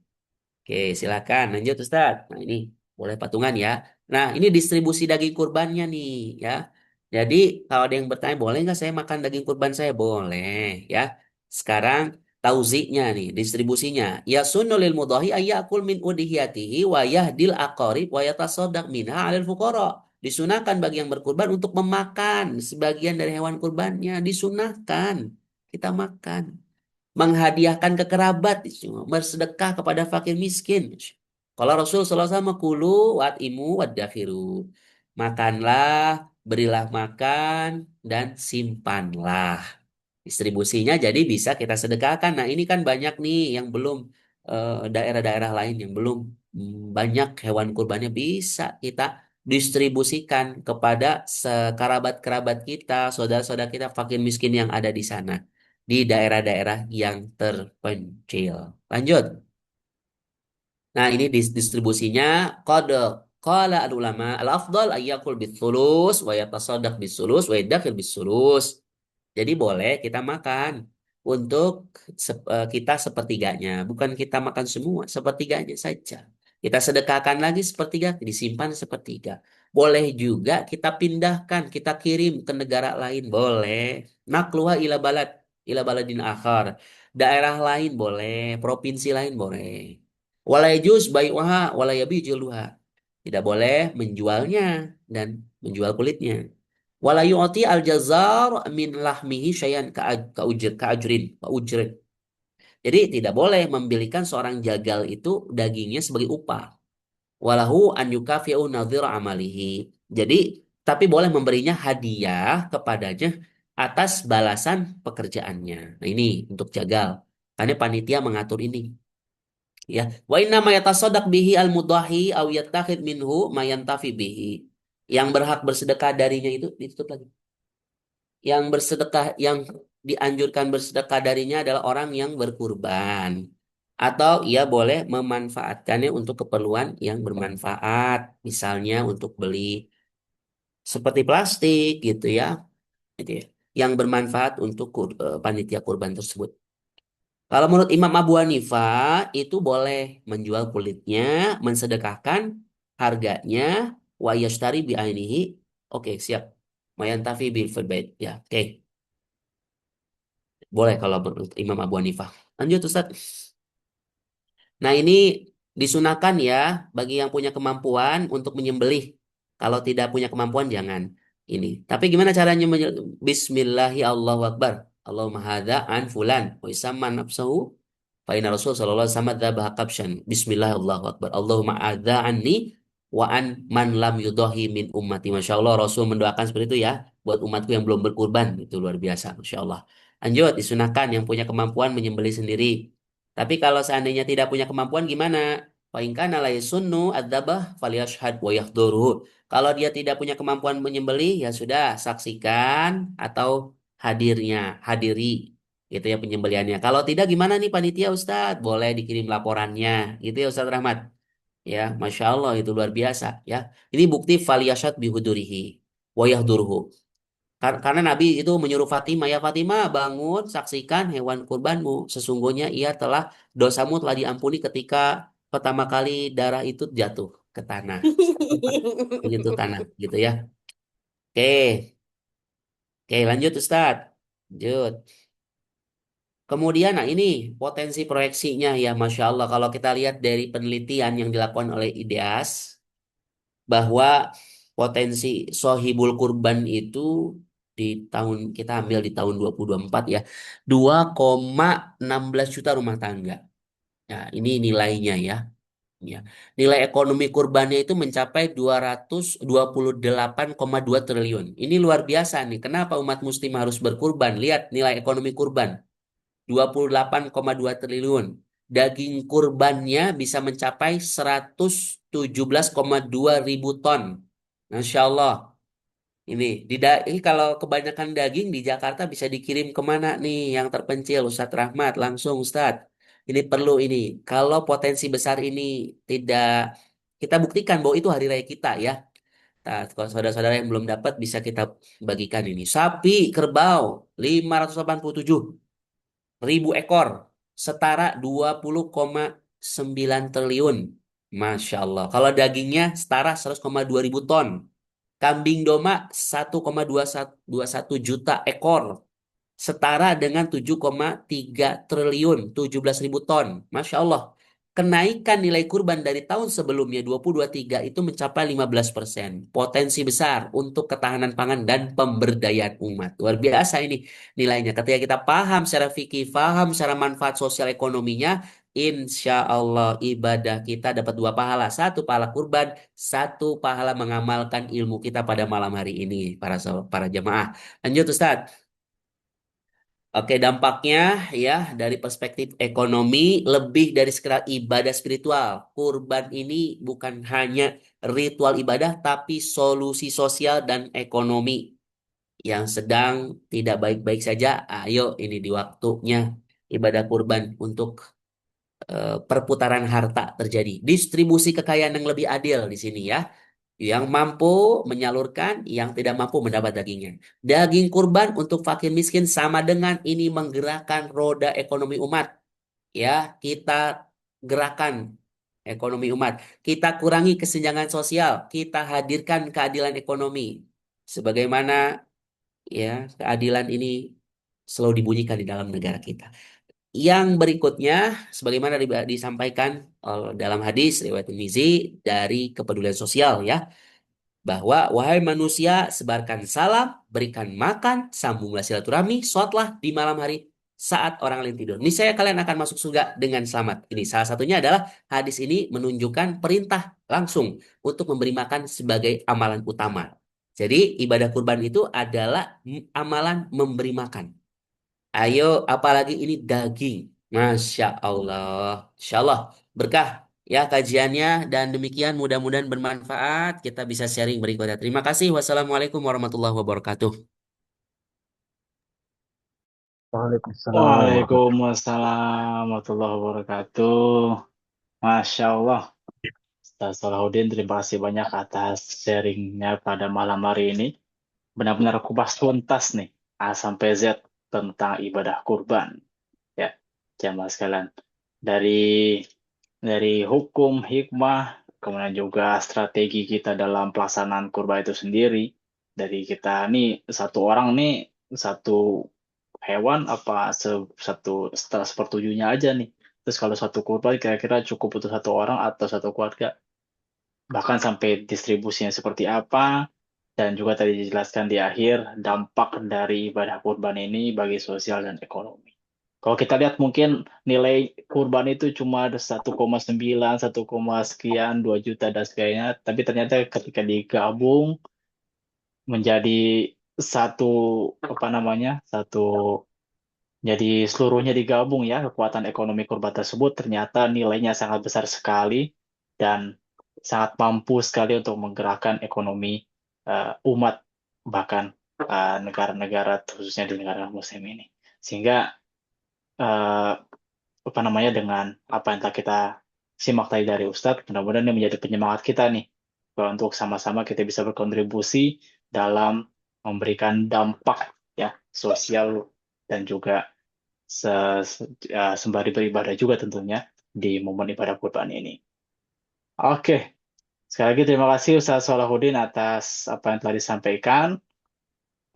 A: oke, silakan lanjut Ustaz. Nah, ini boleh patungan, ya. Nah, ini distribusi daging kurbannya nih, ya. Jadi kalau ada yang bertanya, boleh nggak saya makan daging kurban saya? Boleh, ya. Sekarang tauzi'nya nih, distribusinya. Ya sunnu lil mudahi ayyakul min udhiyatihi wa yahdil aqarib wa yatasaddaq minha 'alal fuqara. Disunahkan bagi yang berkurban untuk memakan sebagian dari hewan kurbannya. Disunahkan kita makan, menghadiahkan ke kerabat, bersedekah kepada fakir miskin. Kalau Rasul SAW, kulu wat imu wat dakhiru, makanlah, berilah makan, dan simpanlah. Distribusinya jadi bisa kita sedekahkan. Nah, ini kan banyak nih yang belum, daerah-daerah lain yang belum, banyak hewan kurbannya, bisa kita distribusikan kepada sekerabat-kerabat kita, saudara-saudara kita fakir miskin yang ada di sana, di daerah-daerah yang terpencil. Lanjut. Nah, ini distribusinya kode. Qala al ulama al afdal ayyakul bisulus wa yatasaddaq bisulus wa yadakhil bisulus. Jadi boleh kita makan untuk kita sepertiganya, bukan kita makan semua, sepertiganya saja. Kita sedekahkan lagi sepertiga, disimpan sepertiga. Boleh juga kita pindahkan, kita kirim ke negara lain, boleh. Nakluha ila baladin akhar. Daerah lain boleh, provinsi lain boleh. Walayjuz bai'uha walayabijuluha. Tidak boleh menjualnya dan menjual kulitnya. Wala yu'ti al-jazar min lahmihi syai'an ka'ujrin. Jadi tidak boleh membelikan seorang jagal itu dagingnya sebagai upah. Walahu an yukafi'u nadhir amalihi. Jadi tapi boleh memberinya hadiah kepadanya atas balasan pekerjaannya. Nah, ini untuk jagal. Karena panitia mengatur ini. Ya, wa inna ma yatasaddaq bihi al-mudahi aw yattakhid minhu ma yantafi bihi. Yang berhak bersedekah darinya itu ditutup lagi. Yang bersedekah, yang dianjurkan bersedekah darinya adalah orang yang berkurban. Atau ia boleh memanfaatkannya untuk keperluan yang bermanfaat. Misalnya untuk beli seperti plastik gitu ya, gitu ya, yang bermanfaat untuk panitia kurban tersebut. Kalau menurut Imam Abu Hanifah itu boleh menjual kulitnya, mensedekahkan harganya, wa yashtari bi ainihi. Oke, siap. Mayantafi bil fadbait. Ya, oke. Boleh kalau menurut Imam Abu Hanifah. Lanjut Ustaz. Nah, ini disunahkan ya bagi yang punya kemampuan untuk menyembelih. Kalau tidak punya kemampuan jangan ini. Tapi gimana caranya Bismillahi Allahu Akbar. Allahumma hadza an fulan wa isamma nafsahu fa inna Rasul sallallahu alaihi wasallam dzabha kabsyan. Bismillah Allahu Akbar. Allahumma adza anni wa an man lam yudahi min ummati. Masya Allah Rasul mendoakan seperti itu ya buat umatku yang belum berkurban. Itu luar biasa. Masya Allah. Lanjut, disunahkan yang punya kemampuan menyembelih sendiri. Tapi kalau seandainya tidak punya kemampuan gimana? Fa in kana la yasunnu adzabah falyashhad wa yahdhuruhu. Kalau dia tidak punya kemampuan menyembelih ya sudah saksikan atau hadiri gitu ya penyembelihannya. Kalau tidak gimana nih panitia Ustadz? Boleh dikirim laporannya gitu ya Ustadz Rahmat. Ya, Masya Allah itu luar biasa ya. Ini bukti faliyashad bihudurihi wa yahdhuruhu. Karena Nabi itu menyuruh Fatimah, ya Fatimah bangun, saksikan hewan kurbanmu. Sesungguhnya ia telah dosamu telah diampuni ketika pertama kali darah itu jatuh ke tanah. Menyentuh tanah, gitu ya. Oke, oke lanjut Ustadz. Lanjut. Kemudian, nah ini potensi proyeksinya ya, Masya Allah. Kalau kita lihat dari penelitian yang dilakukan oleh IDEAS, bahwa potensi sohibul kurban itu di tahun kita ambil di tahun 2024 ya 2,16 juta rumah tangga. Ya, ini nilainya ya. Ya. Nilai ekonomi kurbannya itu mencapai 228,2 triliun. Ini luar biasa nih. Kenapa umat muslim harus berkurban? Lihat nilai ekonomi kurban 28,2 triliun. Daging kurbannya bisa mencapai 117,2 ribu ton. Masya Allah. Ini kalau kebanyakan daging di Jakarta bisa dikirim kemana nih yang terpencil Ustadz Rahmat langsung Ustadz. Ini perlu ini. Kalau potensi besar ini tidak kita buktikan bahwa itu hari raya kita ya. Nah, kalau saudara-saudara yang belum dapat bisa kita bagikan ini. Sapi kerbau 587 ribu ekor setara 20,9 triliun. Masya Allah. Kalau dagingnya setara 100,2 ribu ton. Kambing domba 1,21 juta ekor. Setara dengan 7,3 triliun, 17 ribu ton. Masya Allah. Kenaikan nilai kurban dari tahun sebelumnya 2023 itu mencapai 15%. Potensi besar untuk ketahanan pangan dan pemberdayaan umat. Luar biasa ini nilainya. Ketika kita paham secara fikih, paham secara manfaat sosial ekonominya, insya Allah ibadah kita dapat dua pahala. Satu pahala kurban, satu pahala mengamalkan ilmu kita pada malam hari ini, para jemaah. Lanjut Ustadz. Oke, dampaknya ya dari perspektif ekonomi lebih dari sekedar ibadah spiritual. Kurban ini bukan hanya ritual ibadah, tapi solusi sosial dan ekonomi yang sedang tidak baik-baik saja. Ayo, ini di waktunya ibadah kurban untuk perputaran harta terjadi. Distribusi kekayaan yang lebih adil di sini ya. Yang mampu menyalurkan, yang tidak mampu mendapat dagingnya. Daging kurban untuk fakir miskin sama dengan ini menggerakkan roda ekonomi umat. Ya, kita gerakan ekonomi umat. Kita kurangi kesenjangan sosial. Kita hadirkan keadilan ekonomi. Sebagaimana ya keadilan ini selalu dibunyikan di dalam negara kita. Yang berikutnya, sebagaimana disampaikan dalam hadis riwayat Tirmizi dari kepedulian sosial ya, bahwa wahai manusia sebarkan salam, berikan makan, sambunglah silaturahmi, sholatlah di malam hari saat orang lain tidur. Niscaya kalian akan masuk surga dengan selamat. Ini salah satunya adalah hadis ini menunjukkan perintah langsung untuk memberi makan sebagai amalan utama. Jadi ibadah kurban itu adalah amalan memberi makan. Ayo, apalagi ini daging. Masya Allah. Insya Allah. Berkah ya kajiannya dan demikian mudah-mudahan bermanfaat. Kita bisa sharing berikutnya. Terima kasih. Wassalamualaikum warahmatullahi wabarakatuh.
B: Waalaikumsalam warahmatullahi
C: Waalaikumsalam warahmatullahi wabarakatuh. Masya Allah. Ustaz Salahuddin, terima kasih banyak atas sharingnya pada malam hari ini. Benar-benar kupas tuntas nih, A sampai Z tentang ibadah kurban. Ya, jamaah sekalian. Dari hukum, hikmah, kemudian juga strategi kita dalam pelaksanaan kurban itu sendiri. Dari kita nih, satu orang nih, satu hewan apa satu sepertujuhnya aja nih. Terus kalau satu kurban kira-kira cukup untuk satu orang atau satu keluarga. Bahkan sampai distribusinya seperti apa, dan juga tadi dijelaskan di akhir dampak dari ibadah kurban ini bagi sosial dan ekonomi. Kalau kita lihat mungkin nilai kurban itu cuma ada 1,9, 1, sekian, 2 juta dan sebagainya, tapi ternyata ketika digabung menjadi satu apa namanya? Satu jadi seluruhnya digabung ya, kekuatan ekonomi kurban tersebut ternyata nilainya sangat besar sekali dan sangat mampu sekali untuk menggerakkan ekonomi umat bahkan negara-negara khususnya di negara Muslim ini. Sehingga eh, apa namanya dengan apa yang telah kita simak tadi dari Ustadz, mudah-mudahan ini menjadi penyemangat kita nih bahwa untuk sama-sama kita bisa berkontribusi dalam memberikan dampak ya sosial dan juga sembari beribadah juga tentunya di momen ibadah kurban ini. Oke, sekali lagi terima kasih Ustaz Salahuddin atas apa yang telah disampaikan.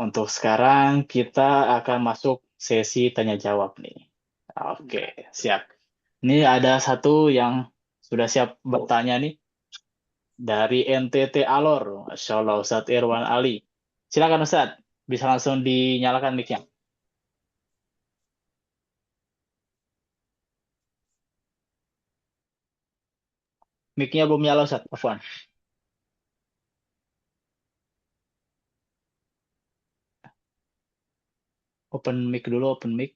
C: Untuk sekarang kita akan masuk sesi tanya jawab nih. Oke, siap. Ini ada satu yang sudah siap bertanya nih dari NTT Alor, Masya Allah Ustadz Irwan Ali. Silakan Ustadz, bisa langsung dinyalakan mic-nya. Mic-nya belum nyala Ustadz, Afwan. Open mic dulu, open mic.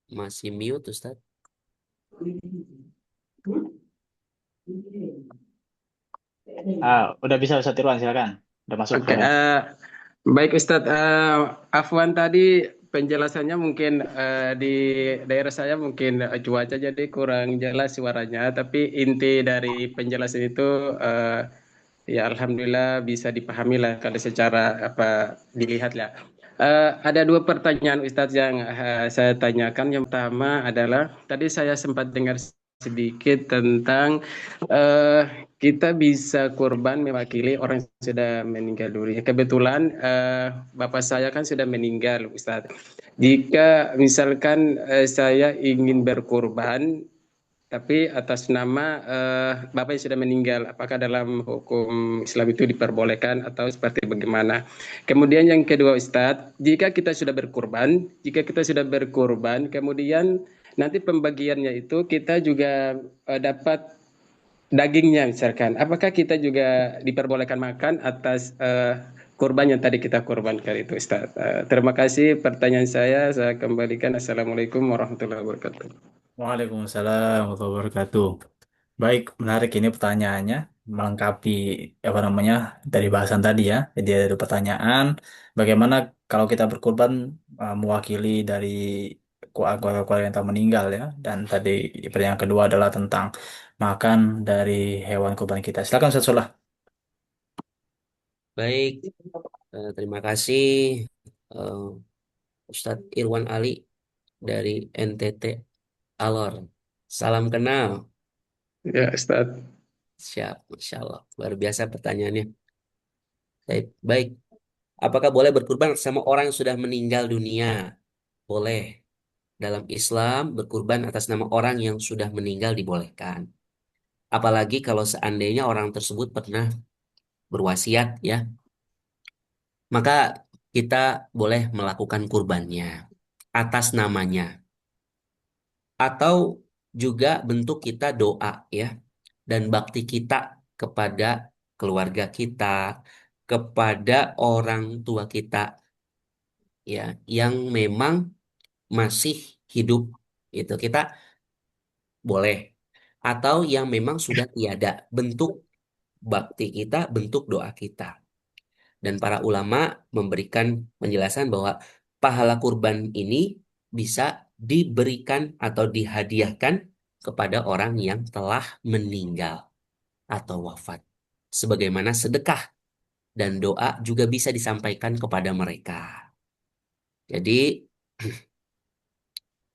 A: Masih mute, Ustaz.
C: Udah bisa Ustadz Irwan, silakan. Udah masuk
D: Oke,
C: suaranya.
D: baik Ustadz. Afwan tadi penjelasannya mungkin di daerah saya mungkin cuaca jadi kurang jelas suaranya, tapi inti dari penjelasan itu ya Alhamdulillah bisa dipahami lah kalau secara apa dilihat lah. Ada dua pertanyaan Ustadz yang saya tanyakan. Yang pertama adalah tadi saya sempat dengar sedikit tentang eh, kita bisa kurban mewakili orang yang sudah meninggal dunia. Kebetulan bapak saya kan sudah meninggal, Ustadz. Jika misalkan saya ingin berkurban, tapi atas nama bapak yang sudah meninggal, apakah dalam hukum Islam itu diperbolehkan atau seperti bagaimana? Kemudian yang kedua, Ustadz, jika kita sudah berkurban, kemudian nanti pembagiannya itu kita juga dapat dagingnya misalkan, apakah kita juga diperbolehkan makan atas kurban yang tadi kita kurbankan itu Ustaz? Terima kasih pertanyaan saya kembalikan. Assalamualaikum warahmatullahi wabarakatuh.
C: Waalaikumsalam warahmatullahi wabarakatuh. Baik, menarik ini pertanyaannya, melengkapi apa namanya dari bahasan tadi ya. Jadi ada pertanyaan, bagaimana kalau kita berkorban mewakili dari keluarga-keluarga yang telah meninggal ya. Dan tadi pertanyaan kedua adalah tentang makan dari hewan kurban kita. Silakan Ustaz Solah.
A: Baik, terima kasih eh, Ustadz Irwan Ali dari NTT Alor. Salam kenal.
D: Ya Ustaz.
A: Siap, Masya Allah. Luar biasa pertanyaannya. Baik, baik. Apakah boleh berkurban sama orang yang sudah meninggal dunia? Boleh. Dalam Islam, berkurban atas nama orang yang sudah meninggal dibolehkan. Apalagi kalau seandainya orang tersebut pernah berwasiat, ya, maka kita boleh melakukan kurbannya atas namanya. Atau juga bentuk kita doa, ya, dan bakti kita kepada keluarga kita, kepada orang tua kita ya yang memang masih hidup itu kita boleh, atau yang memang sudah tiada, bentuk bakti kita, bentuk doa kita. Dan para ulama memberikan penjelasan bahwa pahala kurban ini bisa diberikan atau dihadiahkan kepada orang yang telah meninggal atau wafat. Sebagaimana sedekah dan doa juga bisa disampaikan kepada mereka. Jadi,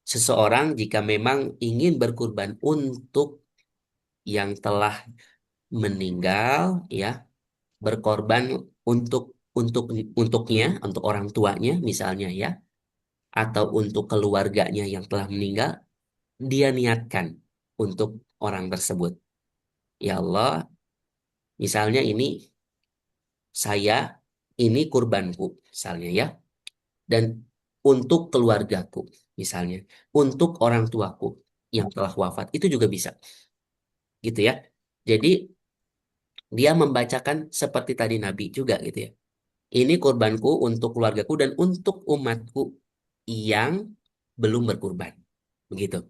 A: seseorang jika memang ingin berkurban untuk yang telah meninggal, ya, berkorban untuk untuk untuknya, untuk orang tuanya misalnya ya, atau untuk keluarganya yang telah meninggal, dia niatkan untuk orang tersebut. Ya Allah, misalnya saya ini kurbanku misalnya ya, dan untuk keluargaku misalnya, untuk orang tuaku yang telah wafat itu juga bisa, gitu ya. Jadi dia membacakan seperti tadi Nabi juga gitu ya. Ini kurbanku untuk keluargaku dan untuk umatku yang belum berkurban. Begitu.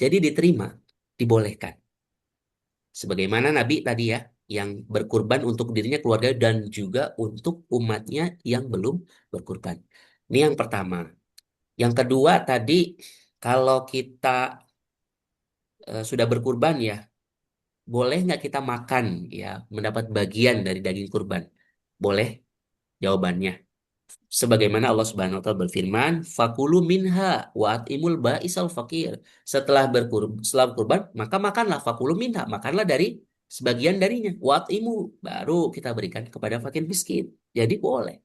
A: Jadi diterima, dibolehkan. Sebagaimana Nabi tadi ya, yang berkurban untuk dirinya, keluarga, dan juga untuk umatnya yang belum berkurban. Ini yang pertama. Yang kedua tadi, kalau kita sudah berkurban ya, boleh nggak kita makan ya, mendapat bagian dari daging kurban? Boleh, jawabannya. Sebagaimana Allah Subhanahu wa taala berfirman, "Fakulu minha wa atimul ba'isal fakir." Setelah berkurban, maka makanlah, fakulu minha, makanlah dari sebagian darinya. Wa atimu, baru kita berikan kepada fakir miskin. Jadi boleh,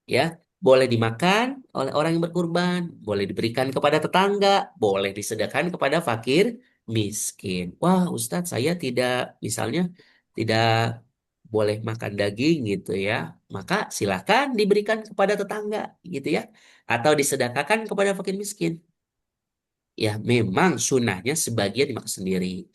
A: ya. Boleh dimakan oleh orang yang berkurban, boleh diberikan kepada tetangga, boleh disedekahkan kepada fakir miskin. Wah, Ustadz, saya tidak, misalnya tidak boleh makan daging gitu ya, maka silakan diberikan kepada tetangga gitu ya, atau disedekahkan kepada fakir miskin. Ya, memang sunnahnya sebagian dimakan sendiri,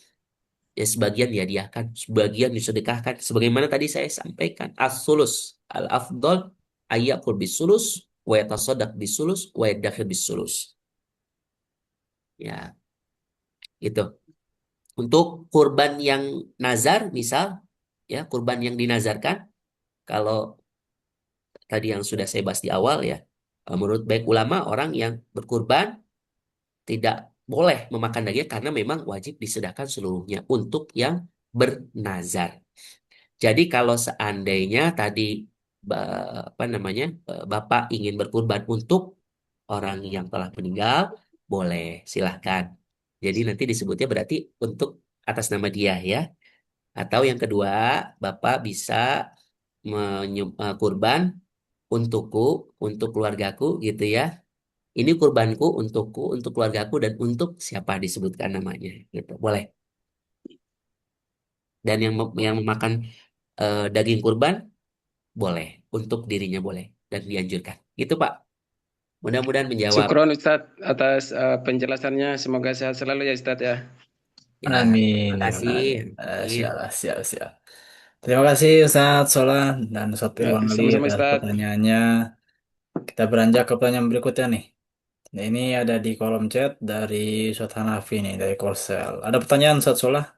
A: ya sebagian dihadiahkan, sebagian disedekahkan. Sebagaimana tadi saya sampaikan, as-sulus al-afdol ayyakul bisulus wa yatasaddaq bisulus wa yadakhir bisulus. Ya, itu. Untuk kurban yang nazar, misal, ya kurban yang dinazarkan, kalau tadi yang sudah saya bahas di awal ya, menurut baik ulama, orang yang berkurban tidak boleh memakan daging karena memang wajib disedahkan seluruhnya untuk yang bernazar. Jadi kalau seandainya tadi apa namanya, Bapak ingin berkurban untuk orang yang telah meninggal, boleh, silahkan. Jadi nanti disebutnya berarti untuk atas nama dia ya. Atau yang kedua, Bapak bisa kurban untukku, untuk keluargaku gitu ya. Ini kurbanku untukku, untuk keluargaku, dan untuk siapa disebutkan namanya gitu. Boleh. Dan yang memakan daging kurban boleh, untuk dirinya boleh dan dianjurkan. Gitu Pak. Mudah-mudahan menjawab.
D: Syukron Ustadz atas penjelasannya. Semoga sehat selalu ya Ustadz ya.
A: Ya,
E: Amin,
A: terima
E: ya
A: kasih.
E: amin.
A: Amin.
E: Siap, siap, siap. Terima kasih Ustadz Solan dan Ustadz
D: Ya,
E: Irwan Ali
D: sama-sama
E: atas
D: Ustadz.
E: pertanyaannya. Kita beranjak ke pertanyaan berikutnya nih. Nah, ini ada di kolom chat dari Ustadz Hanafi nih, dari Korsel. Ada pertanyaan Ustadz Solah.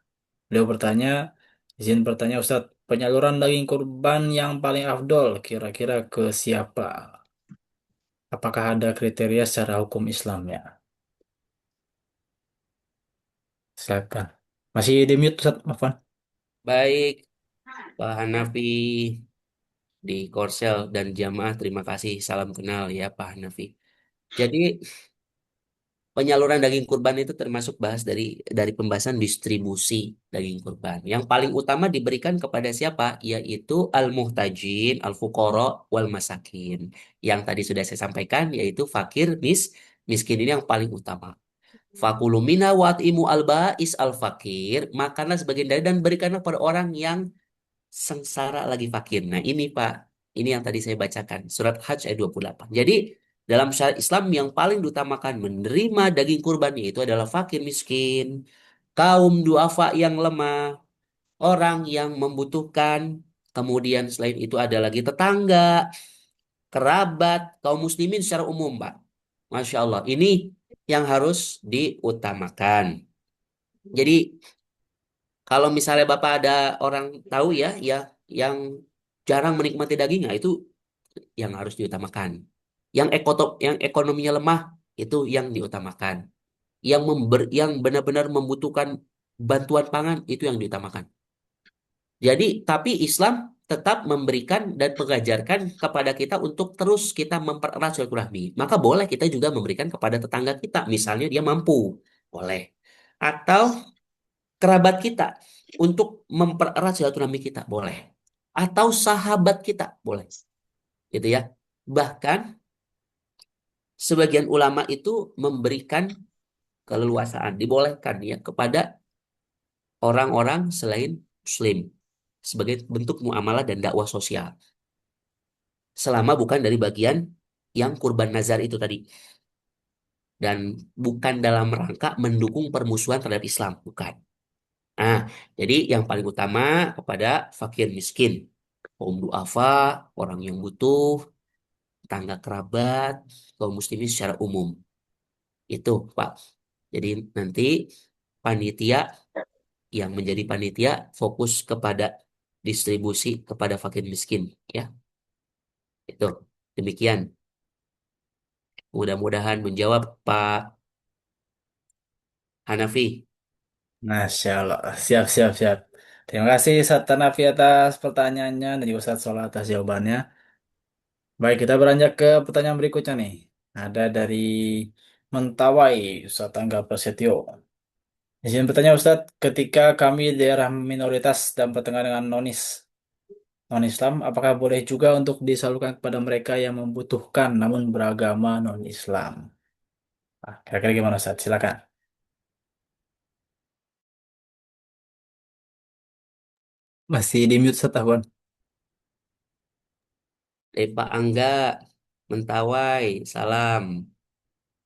E: Beliau bertanya, izin bertanya Ustadz, penyaluran daging kurban yang paling afdol kira-kira ke siapa? Apakah ada kriteria secara hukum Islamnya? Silakan. Masih di mute Ustadz, Afwan.
A: Baik, Pak Hanafi di Korsel dan jamaah, terima kasih. Salam kenal ya Pak Hanafi. Jadi penyaluran daging kurban itu termasuk bahas dari pembahasan distribusi daging kurban. Yang paling utama diberikan kepada siapa? Yaitu al-muhtajin, al-fuqara, wal masakin. Yang tadi sudah saya sampaikan, yaitu fakir, miskin, ini yang paling utama. Fakulu mina wat'imu al-ba'is al-fakir, makanlah sebagian dari dan berikanlah pada orang yang sengsara lagi fakir. Nah ini Pak, ini yang tadi saya bacakan. Surat Hajj ayat 28. Jadi dalam syariat Islam yang paling diutamakan menerima daging kurbannya itu adalah fakir miskin, kaum duafa yang lemah, orang yang membutuhkan, kemudian selain itu ada lagi tetangga, kerabat, kaum muslimin secara umum, Pak. Masya Allah, ini yang harus diutamakan. Jadi kalau misalnya Bapak ada orang tahu ya yang jarang menikmati daging, nah itu yang harus diutamakan. Yang ekonominya lemah itu yang diutamakan. Yang benar-benar membutuhkan bantuan pangan itu yang diutamakan. Jadi, tapi Islam tetap memberikan dan mengajarkan kepada kita untuk terus kita mempererat silaturahmi. Maka boleh kita juga memberikan kepada tetangga kita, misalnya dia mampu, boleh. Atau kerabat kita untuk mempererat silaturahmi kita, boleh. Atau sahabat kita, boleh. Gitu ya. Bahkan sebagian ulama itu memberikan keleluasaan, dibolehkan ya kepada orang-orang selain Muslim sebagai bentuk muamalah dan dakwah sosial. Selama bukan dari bagian yang kurban nazar itu tadi. Dan bukan dalam rangka mendukung permusuhan terhadap Islam, bukan. Nah, jadi yang paling utama kepada fakir miskin, kaum duafa, orang yang butuh, tetangga kerabat, kaum muslimin secara umum. Itu, Pak. Jadi nanti panitia yang menjadi panitia fokus kepada distribusi kepada fakir miskin, ya. Itu. Demikian. Mudah-mudahan menjawab Pak Hanafi.
E: Masya Allah. Siap, siap, siap. Terima kasih Ustaz Hanafi atas pertanyaannya dan juga Ustaz Sholah atas jawabannya. Baik, kita beranjak ke pertanyaan berikutnya nih. Ada dari Mentawai, Ustaz Angga Prasetyo. Izin bertanya Ustadz, ketika kami di daerah minoritas dan pertengahan dengan non-Islam, apakah boleh juga untuk disalurkan kepada mereka yang membutuhkan namun beragama non-Islam? Kira-kira gimana Ustadz? Silakan. Masih di mute Ustadz Ahwan.
A: Pak Angga, Mentawai, salam.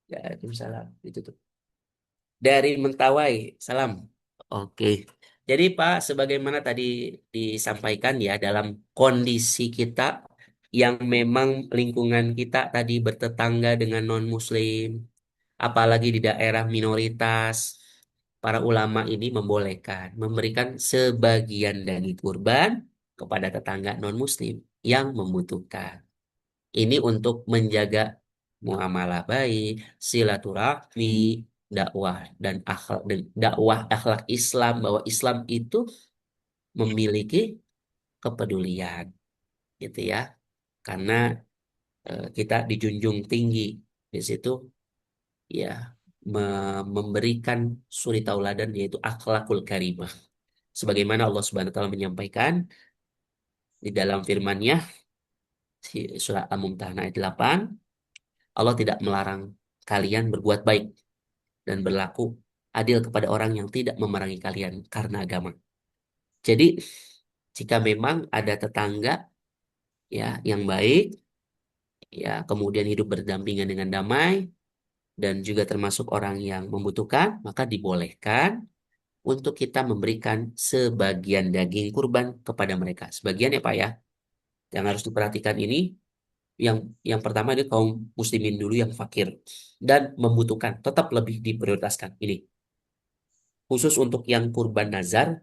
A: Waalaikumsalam. Itu tuh. Dari Mentawai, salam. Oke. Jadi Pak, sebagaimana tadi disampaikan ya, dalam kondisi kita yang memang lingkungan kita tadi bertetangga dengan non-Muslim, apalagi di daerah minoritas, para ulama ini membolehkan memberikan sebagian dari kurban kepada tetangga non-Muslim yang membutuhkan. Ini untuk menjaga muamalah baik, silaturahmi, dakwah akhlak Islam bahwa Islam itu memiliki kepedulian, gitu ya. Karena kita dijunjung tinggi di situ ya memberikan suri tauladan yaitu akhlakul karimah. Sebagaimana Allah Subhanahu wa taala menyampaikan di dalam firman-Nya surat Al-Mumtahanah ayat 8, Allah tidak melarang kalian berbuat baik dan berlaku adil kepada orang yang tidak memerangi kalian karena agama. Jadi, jika memang ada tetangga ya yang baik, ya kemudian hidup berdampingan dengan damai dan juga termasuk orang yang membutuhkan, maka dibolehkan untuk kita memberikan sebagian daging kurban kepada mereka. Sebagian ya Pak ya. Yang harus diperhatikan ini yang pertama ini kaum muslimin dulu yang fakir dan membutuhkan tetap lebih diprioritaskan ini. Khusus untuk yang kurban nazar,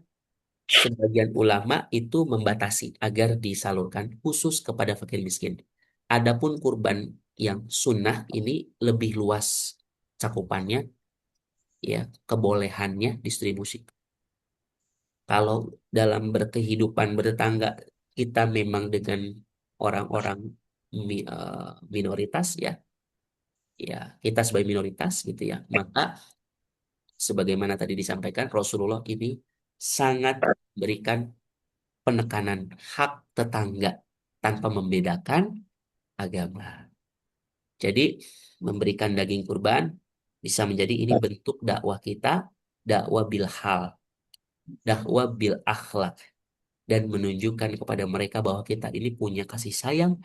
A: sebagian ulama itu membatasi agar disalurkan khusus kepada fakir miskin. Adapun kurban yang sunnah ini lebih luas cakupannya, ya kebolehannya distribusi. Kalau dalam berkehidupan bertetangga kita memang dengan orang-orang minoritas ya, ya kita sebagai minoritas gitu ya, maka sebagaimana tadi disampaikan Rasulullah ini sangat memberikan penekanan hak tetangga tanpa membedakan agama. Jadi memberikan daging kurban bisa menjadi ini bentuk dakwah kita, dakwah bil hal, dakwah bil akhlak, dan menunjukkan kepada mereka bahwa kita ini punya kasih sayang,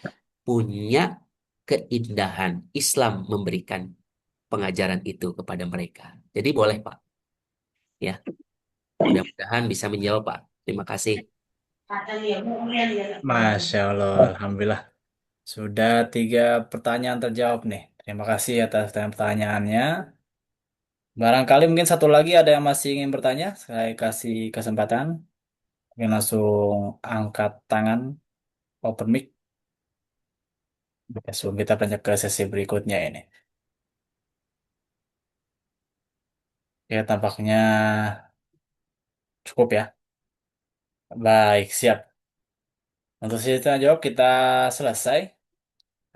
A: punya keindahan. Islam memberikan pengajaran itu kepada mereka. Jadi boleh Pak. Ya, mudah-mudahan bisa menjawab Pak. Terima kasih.
E: Masya Allah, Alhamdulillah. Sudah 3 pertanyaan terjawab nih. Terima kasih atas pertanyaannya. Barangkali mungkin satu lagi ada yang masih ingin bertanya. Saya kasih kesempatan. Mungkin langsung angkat tangan, open mic. Oke, sebelum kita lanjut ke sesi berikutnya ini. Ya, tampaknya cukup ya. Baik, siap. Untuk sesi tanya jawab kita selesai.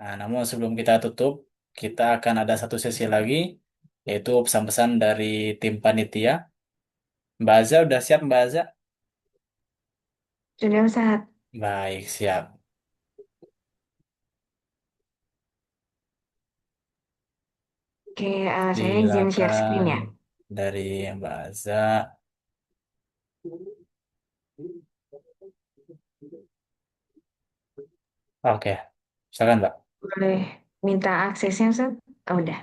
E: Nah, namun sebelum kita tutup, kita akan ada satu sesi lagi, yaitu pesan-pesan dari tim panitia. Mbak Aza, udah siap Mbak Aza?
F: Sudah Ustaz.
E: Baik, siap.
F: Oke, saya izin share screen
E: Silakan
F: ya.
E: dari Mbak Aza. Oke, silakan Mbak.
F: Boleh minta aksesnya Ustaz? Oh, udah.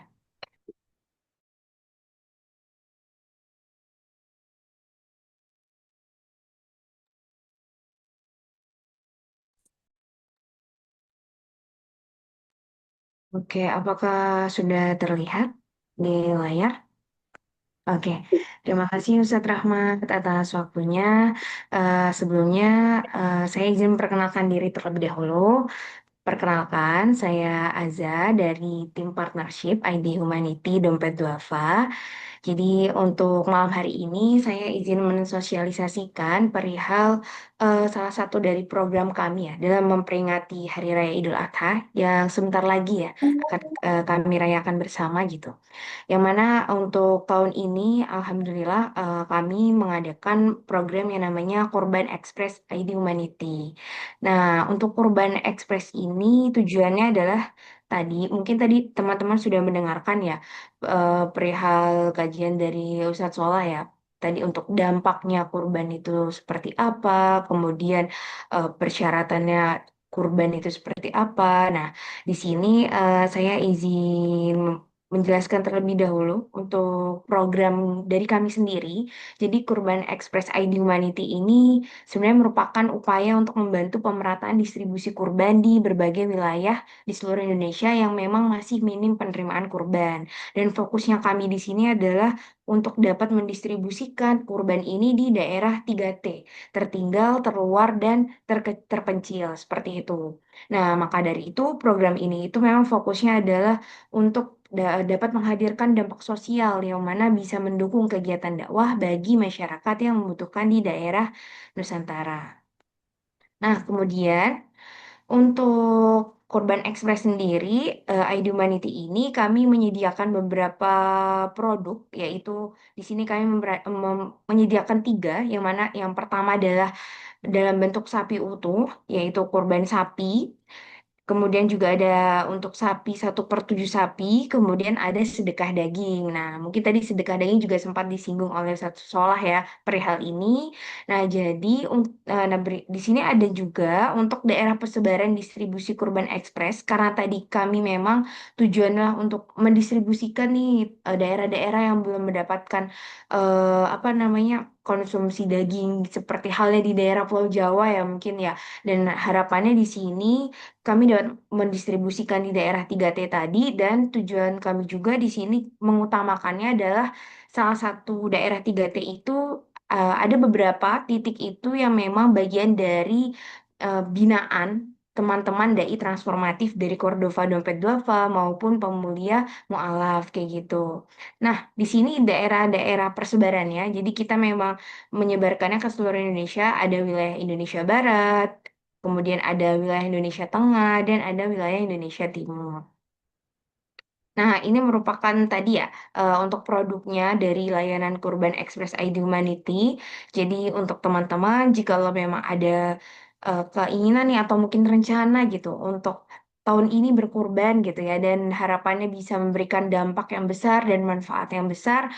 F: Oke, apakah sudah terlihat di layar? Oke, terima kasih Ustadz Rahmat atas waktunya. Sebelumnya saya izin memperkenalkan diri terlebih dahulu. Perkenalkan, saya Aza dari tim partnership ID Humanity Dompet Duafa. Jadi untuk malam hari ini saya izin mensosialisasikan perihal salah satu dari program kami ya dalam memperingati Hari Raya Idul Adha yang sebentar lagi ya akan kami rayakan bersama gitu. Yang mana untuk tahun ini, alhamdulillah, kami mengadakan program yang namanya Kurban Express ID Humanity. Nah, untuk Kurban Express ini tujuannya adalah mungkin tadi teman-teman sudah mendengarkan ya, perihal kajian dari Ustadz Solah ya. Tadi untuk dampaknya kurban itu seperti apa, kemudian persyaratannya kurban itu seperti apa. Nah, di sini saya izin menjelaskan terlebih dahulu untuk program dari kami sendiri. Jadi Kurban Express ID Humanity ini sebenarnya merupakan upaya untuk membantu pemerataan distribusi kurban di berbagai wilayah di seluruh Indonesia yang memang masih minim penerimaan kurban. Dan fokusnya kami di sini adalah untuk dapat mendistribusikan kurban ini di daerah 3T, tertinggal, terluar, dan terpencil, seperti itu. Nah, maka dari itu program ini itu memang fokusnya adalah untuk dapat menghadirkan dampak sosial yang mana bisa mendukung kegiatan dakwah bagi masyarakat yang membutuhkan di daerah Nusantara. Nah, kemudian untuk Korban Express sendiri, ID Humanity ini kami menyediakan beberapa produk, yaitu di sini kami menyediakan tiga, yang mana yang pertama adalah dalam bentuk sapi utuh, yaitu korban sapi. Kemudian juga ada untuk sapi 1/7 sapi, kemudian ada sedekah daging. Nah, mungkin tadi sedekah daging juga sempat disinggung oleh satu Solah ya perihal ini. Nah, jadi di sini ada juga untuk daerah persebaran distribusi kurban ekspres karena tadi kami memang tujuannya untuk mendistribusikan nih daerah-daerah yang belum mendapatkan apa namanya konsumsi daging seperti halnya di daerah Pulau Jawa ya mungkin ya. Dan harapannya di sini kami dapat mendistribusikan di daerah 3T tadi dan tujuan kami juga di sini mengutamakannya adalah salah satu daerah 3T itu ada beberapa titik itu yang memang bagian dari binaan teman-teman dai transformatif dari Cordova Dompet Duafa maupun Pemulia Mualaf kayak gitu. Nah, di sini daerah-daerah persebarannya, jadi kita memang menyebarkannya ke seluruh Indonesia, ada wilayah Indonesia Barat, kemudian ada wilayah Indonesia Tengah, dan ada wilayah Indonesia Timur. Nah, ini merupakan tadi ya untuk produknya dari layanan Kurban Express ID Humanity. Jadi untuk teman-teman, jika lo memang ada keinginan nih atau mungkin rencana gitu untuk tahun ini berkurban gitu ya, dan harapannya bisa memberikan dampak yang besar dan manfaat yang besar,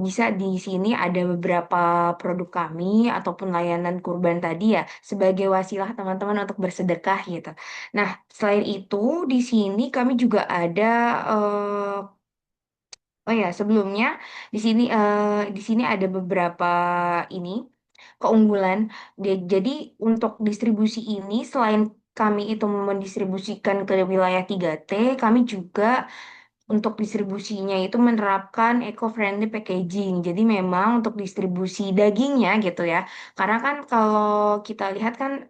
F: bisa di sini ada beberapa produk kami ataupun layanan kurban tadi ya sebagai wasilah teman-teman untuk bersedekah gitu. Nah, selain itu di sini kami juga ada oh ya sebelumnya di sini ada beberapa ini. keunggulan. Jadi untuk distribusi ini selain kami itu mendistribusikan ke wilayah 3T, kami juga untuk distribusinya itu menerapkan eco-friendly packaging. Jadi memang untuk distribusi dagingnya gitu ya. Karena kan kalau kita lihat kan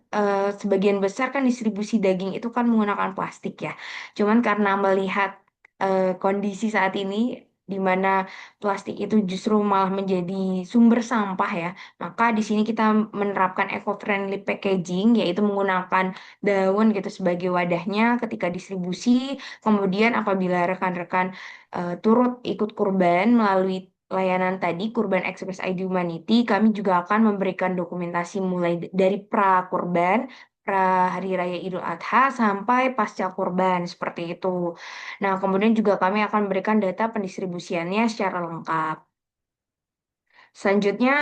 F: sebagian besar kan distribusi daging itu kan menggunakan plastik ya. Cuman karena melihat kondisi saat ini di mana plastik itu justru malah menjadi sumber sampah ya. Maka di sini kita menerapkan eco-friendly packaging yaitu menggunakan daun gitu sebagai wadahnya ketika distribusi. Kemudian apabila rekan-rekan turut ikut kurban melalui layanan tadi, Kurban Express ID Humanity, kami juga akan memberikan dokumentasi mulai dari pra-kurban, pra Hari Raya Idul Adha sampai pasca kurban seperti itu. Nah, kemudian juga kami akan memberikan data pendistribusiannya secara lengkap. Selanjutnya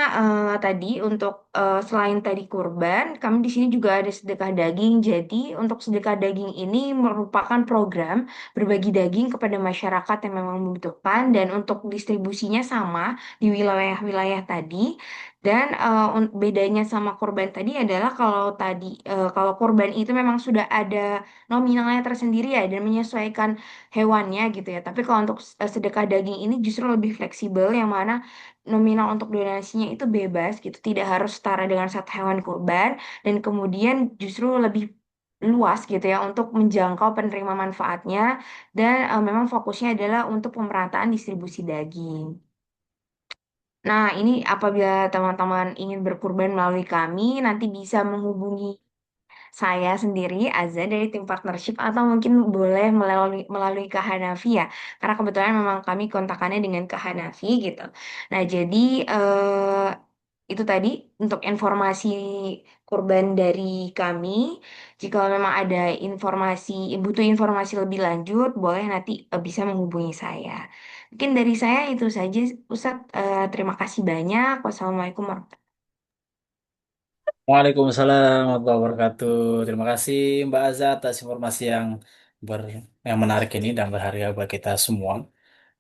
F: tadi untuk selain tadi kurban, kami di sini juga ada sedekah daging. Jadi untuk sedekah daging ini merupakan program berbagi daging kepada masyarakat yang memang membutuhkan dan untuk distribusinya sama di wilayah-wilayah tadi. Dan bedanya sama kurban tadi adalah kalau kurban itu memang sudah ada nominalnya tersendiri ya dan menyesuaikan hewannya gitu ya. Tapi kalau untuk sedekah daging ini justru lebih fleksibel yang mana nominal untuk donasinya itu bebas gitu, tidak harus setara dengan satu hewan kurban dan kemudian justru lebih luas gitu ya untuk menjangkau penerima manfaatnya dan memang fokusnya adalah untuk pemerataan distribusi daging. Nah, ini apabila teman-teman ingin berkurban melalui kami, nanti bisa menghubungi saya sendiri, Azza dari tim partnership atau mungkin boleh melalui Kak Hanafi ya. Karena kebetulan memang kami kontakannya dengan Kak Hanafi gitu. Nah, jadi itu tadi untuk informasi kurban dari kami. Jika memang ada butuh informasi lebih lanjut, boleh nanti bisa menghubungi saya. Mungkin dari saya itu saja, Ustadz. Terima kasih banyak. Wassalamualaikum warahmatullahi
E: Waalaikumsalam warahmatullahi wabarakatuh. Terima kasih Mbak Azza atas informasi ber, yang menarik ini dan berharga buat kita semua.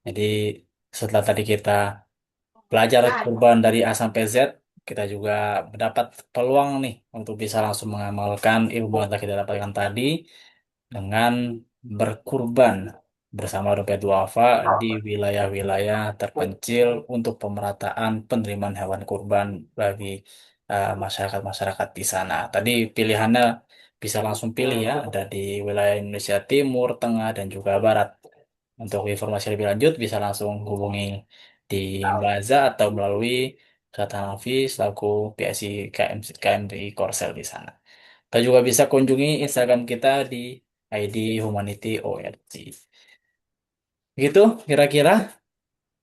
E: Jadi setelah tadi kita belajar kurban dari A sampai Z, kita juga mendapat peluang nih untuk bisa langsung mengamalkan ilmu yang telah kita dapatkan tadi dengan berkurban bersama dompet duafa di wilayah-wilayah terpencil untuk pemerataan penerimaan hewan kurban bagi masyarakat-masyarakat di sana. Tadi pilihannya bisa langsung pilih ya, ada di wilayah Indonesia Timur, Tengah, dan juga Barat. Untuk informasi lebih lanjut bisa langsung hubungi di Baza atau melalui Kata Nafi selaku PSI KMDI Korsel di sana. Kita juga bisa kunjungi Instagram kita di ID Humanity ORG. Gitu kira-kira.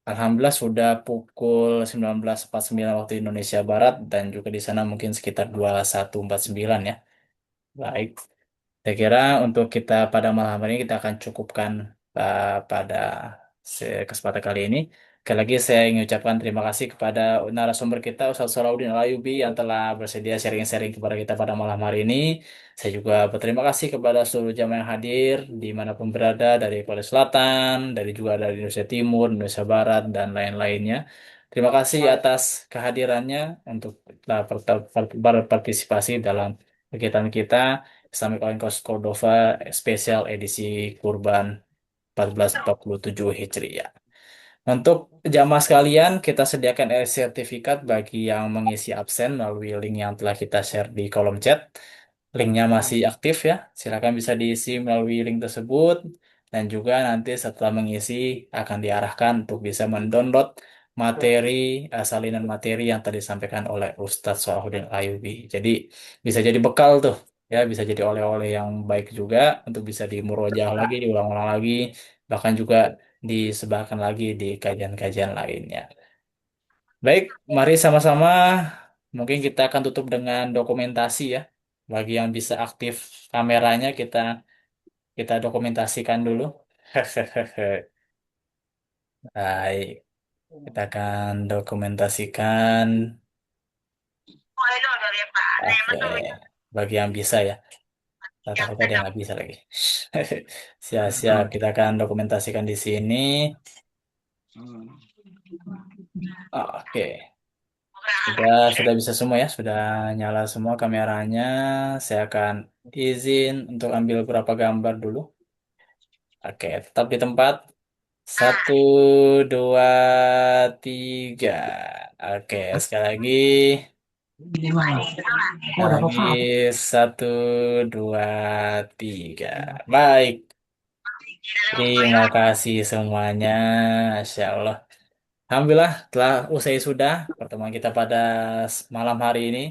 E: Alhamdulillah sudah pukul 19.49 waktu Indonesia Barat dan juga di sana mungkin sekitar 21.49 ya. Baik. Saya kira untuk kita pada malam hari ini kita akan cukupkan pada kesempatan kali ini. Sekali lagi saya ingin ucapkan terima kasih kepada narasumber kita Ustaz Salahuddin Alayubi yang telah bersedia sharing-sharing kepada kita pada malam hari ini. Saya juga berterima kasih kepada seluruh jamaah yang hadir dimanapun berada dari Korea Selatan, dari Indonesia Timur, Indonesia Barat, dan lain-lainnya. Terima kasih atas kehadirannya untuk berpartisipasi dalam kegiatan kita. Islamic Oil Coast Cordova spesial edisi Kurban 1447 Hijriah. Untuk jamaah sekalian, kita sediakan sertifikat bagi yang mengisi absen melalui link yang telah kita share di kolom chat. Linknya masih aktif ya, silakan bisa diisi melalui link tersebut. Dan juga nanti setelah mengisi akan diarahkan untuk bisa mendownload materi, salinan materi yang tadi disampaikan oleh Ustadz Salahuddin Ayubi. Jadi bisa jadi bekal tuh, ya bisa jadi oleh-oleh yang baik juga untuk bisa dimurojaah lagi, diulang-ulang lagi, bahkan juga disebarkan lagi di kajian-kajian lainnya. Baik, mari sama-sama. Mungkin kita akan tutup dengan dokumentasi ya. Bagi yang bisa aktif kameranya kita kita dokumentasikan dulu. Baik, kita akan dokumentasikan. Oke, bagi yang bisa ya. Takut ada yang nggak bisa lagi. Siap-siap, kita akan dokumentasikan di sini. Oke. Sudah bisa semua ya, sudah nyala semua kameranya. Saya akan izin untuk ambil beberapa gambar dulu. Oke, tetap di tempat. Satu, dua, tiga. Oke, sekali lagi. Sekali lagi. Satu, dua, tiga. Baik. Terima kasih semuanya. Masya Allah. Alhamdulillah telah usai sudah pertemuan kita pada malam hari ini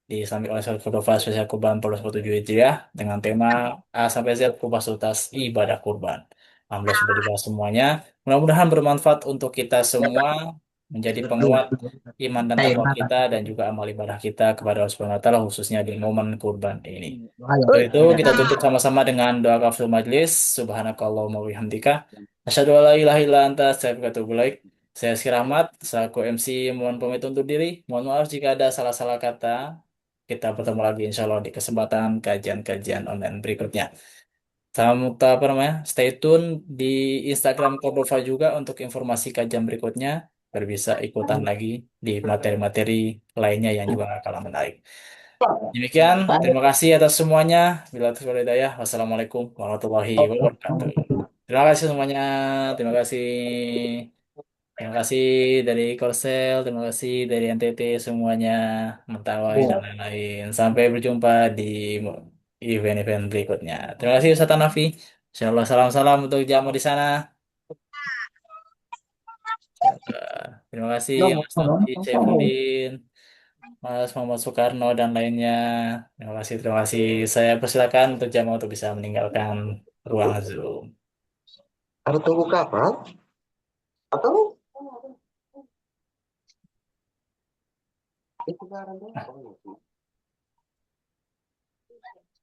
E: disampaikan oleh Ustaz Firdaus Spesial Kurban 47 Hijriah dengan tema A sampai Z kupas tuntas ibadah kurban. Alhamdulillah sudah dibahas semuanya. Mudah-mudahan bermanfaat untuk kita semua menjadi penguat iman dan takwa kita dan juga amal ibadah kita kepada Allah Subhanahu wa taala khususnya di momen kurban ini. Untuk itu kita tutup sama-sama dengan doa kafir majlis. Subhanakallahumma wa bihamdika asyhadu an la ilaha illa anta astaghfiruka wa atubu ilaik. Saya Rizky Rahmat, selaku MC mohon pamit undur diri. Mohon maaf jika ada salah-salah kata. Kita bertemu lagi insya Allah di kesempatan kajian-kajian online berikutnya. Sama apa namanya? Stay tune di Instagram Cordova juga untuk informasi kajian berikutnya. Biar bisa ikutan lagi di materi-materi lainnya yang juga gak kalah menarik. Demikian, terima kasih atas semuanya. Bila terus hidayah, wassalamualaikum warahmatullahi wabarakatuh. Terima kasih semuanya. Terima kasih. Terima kasih dari Korsel, terima kasih dari NTT semuanya, Mentawai dan lain-lain. Sampai berjumpa di event-event berikutnya. Terima kasih Ustaz Hanafi. Insyaallah salam-salam untuk jamu di sana. Terima kasih Mas Nofri, Syaifudin, Mas Muhammad Soekarno dan lainnya. Terima kasih, terima kasih. Saya persilakan untuk jamu untuk bisa meninggalkan ruang Zoom.
B: Harus tunggu kapan? Atau itu barang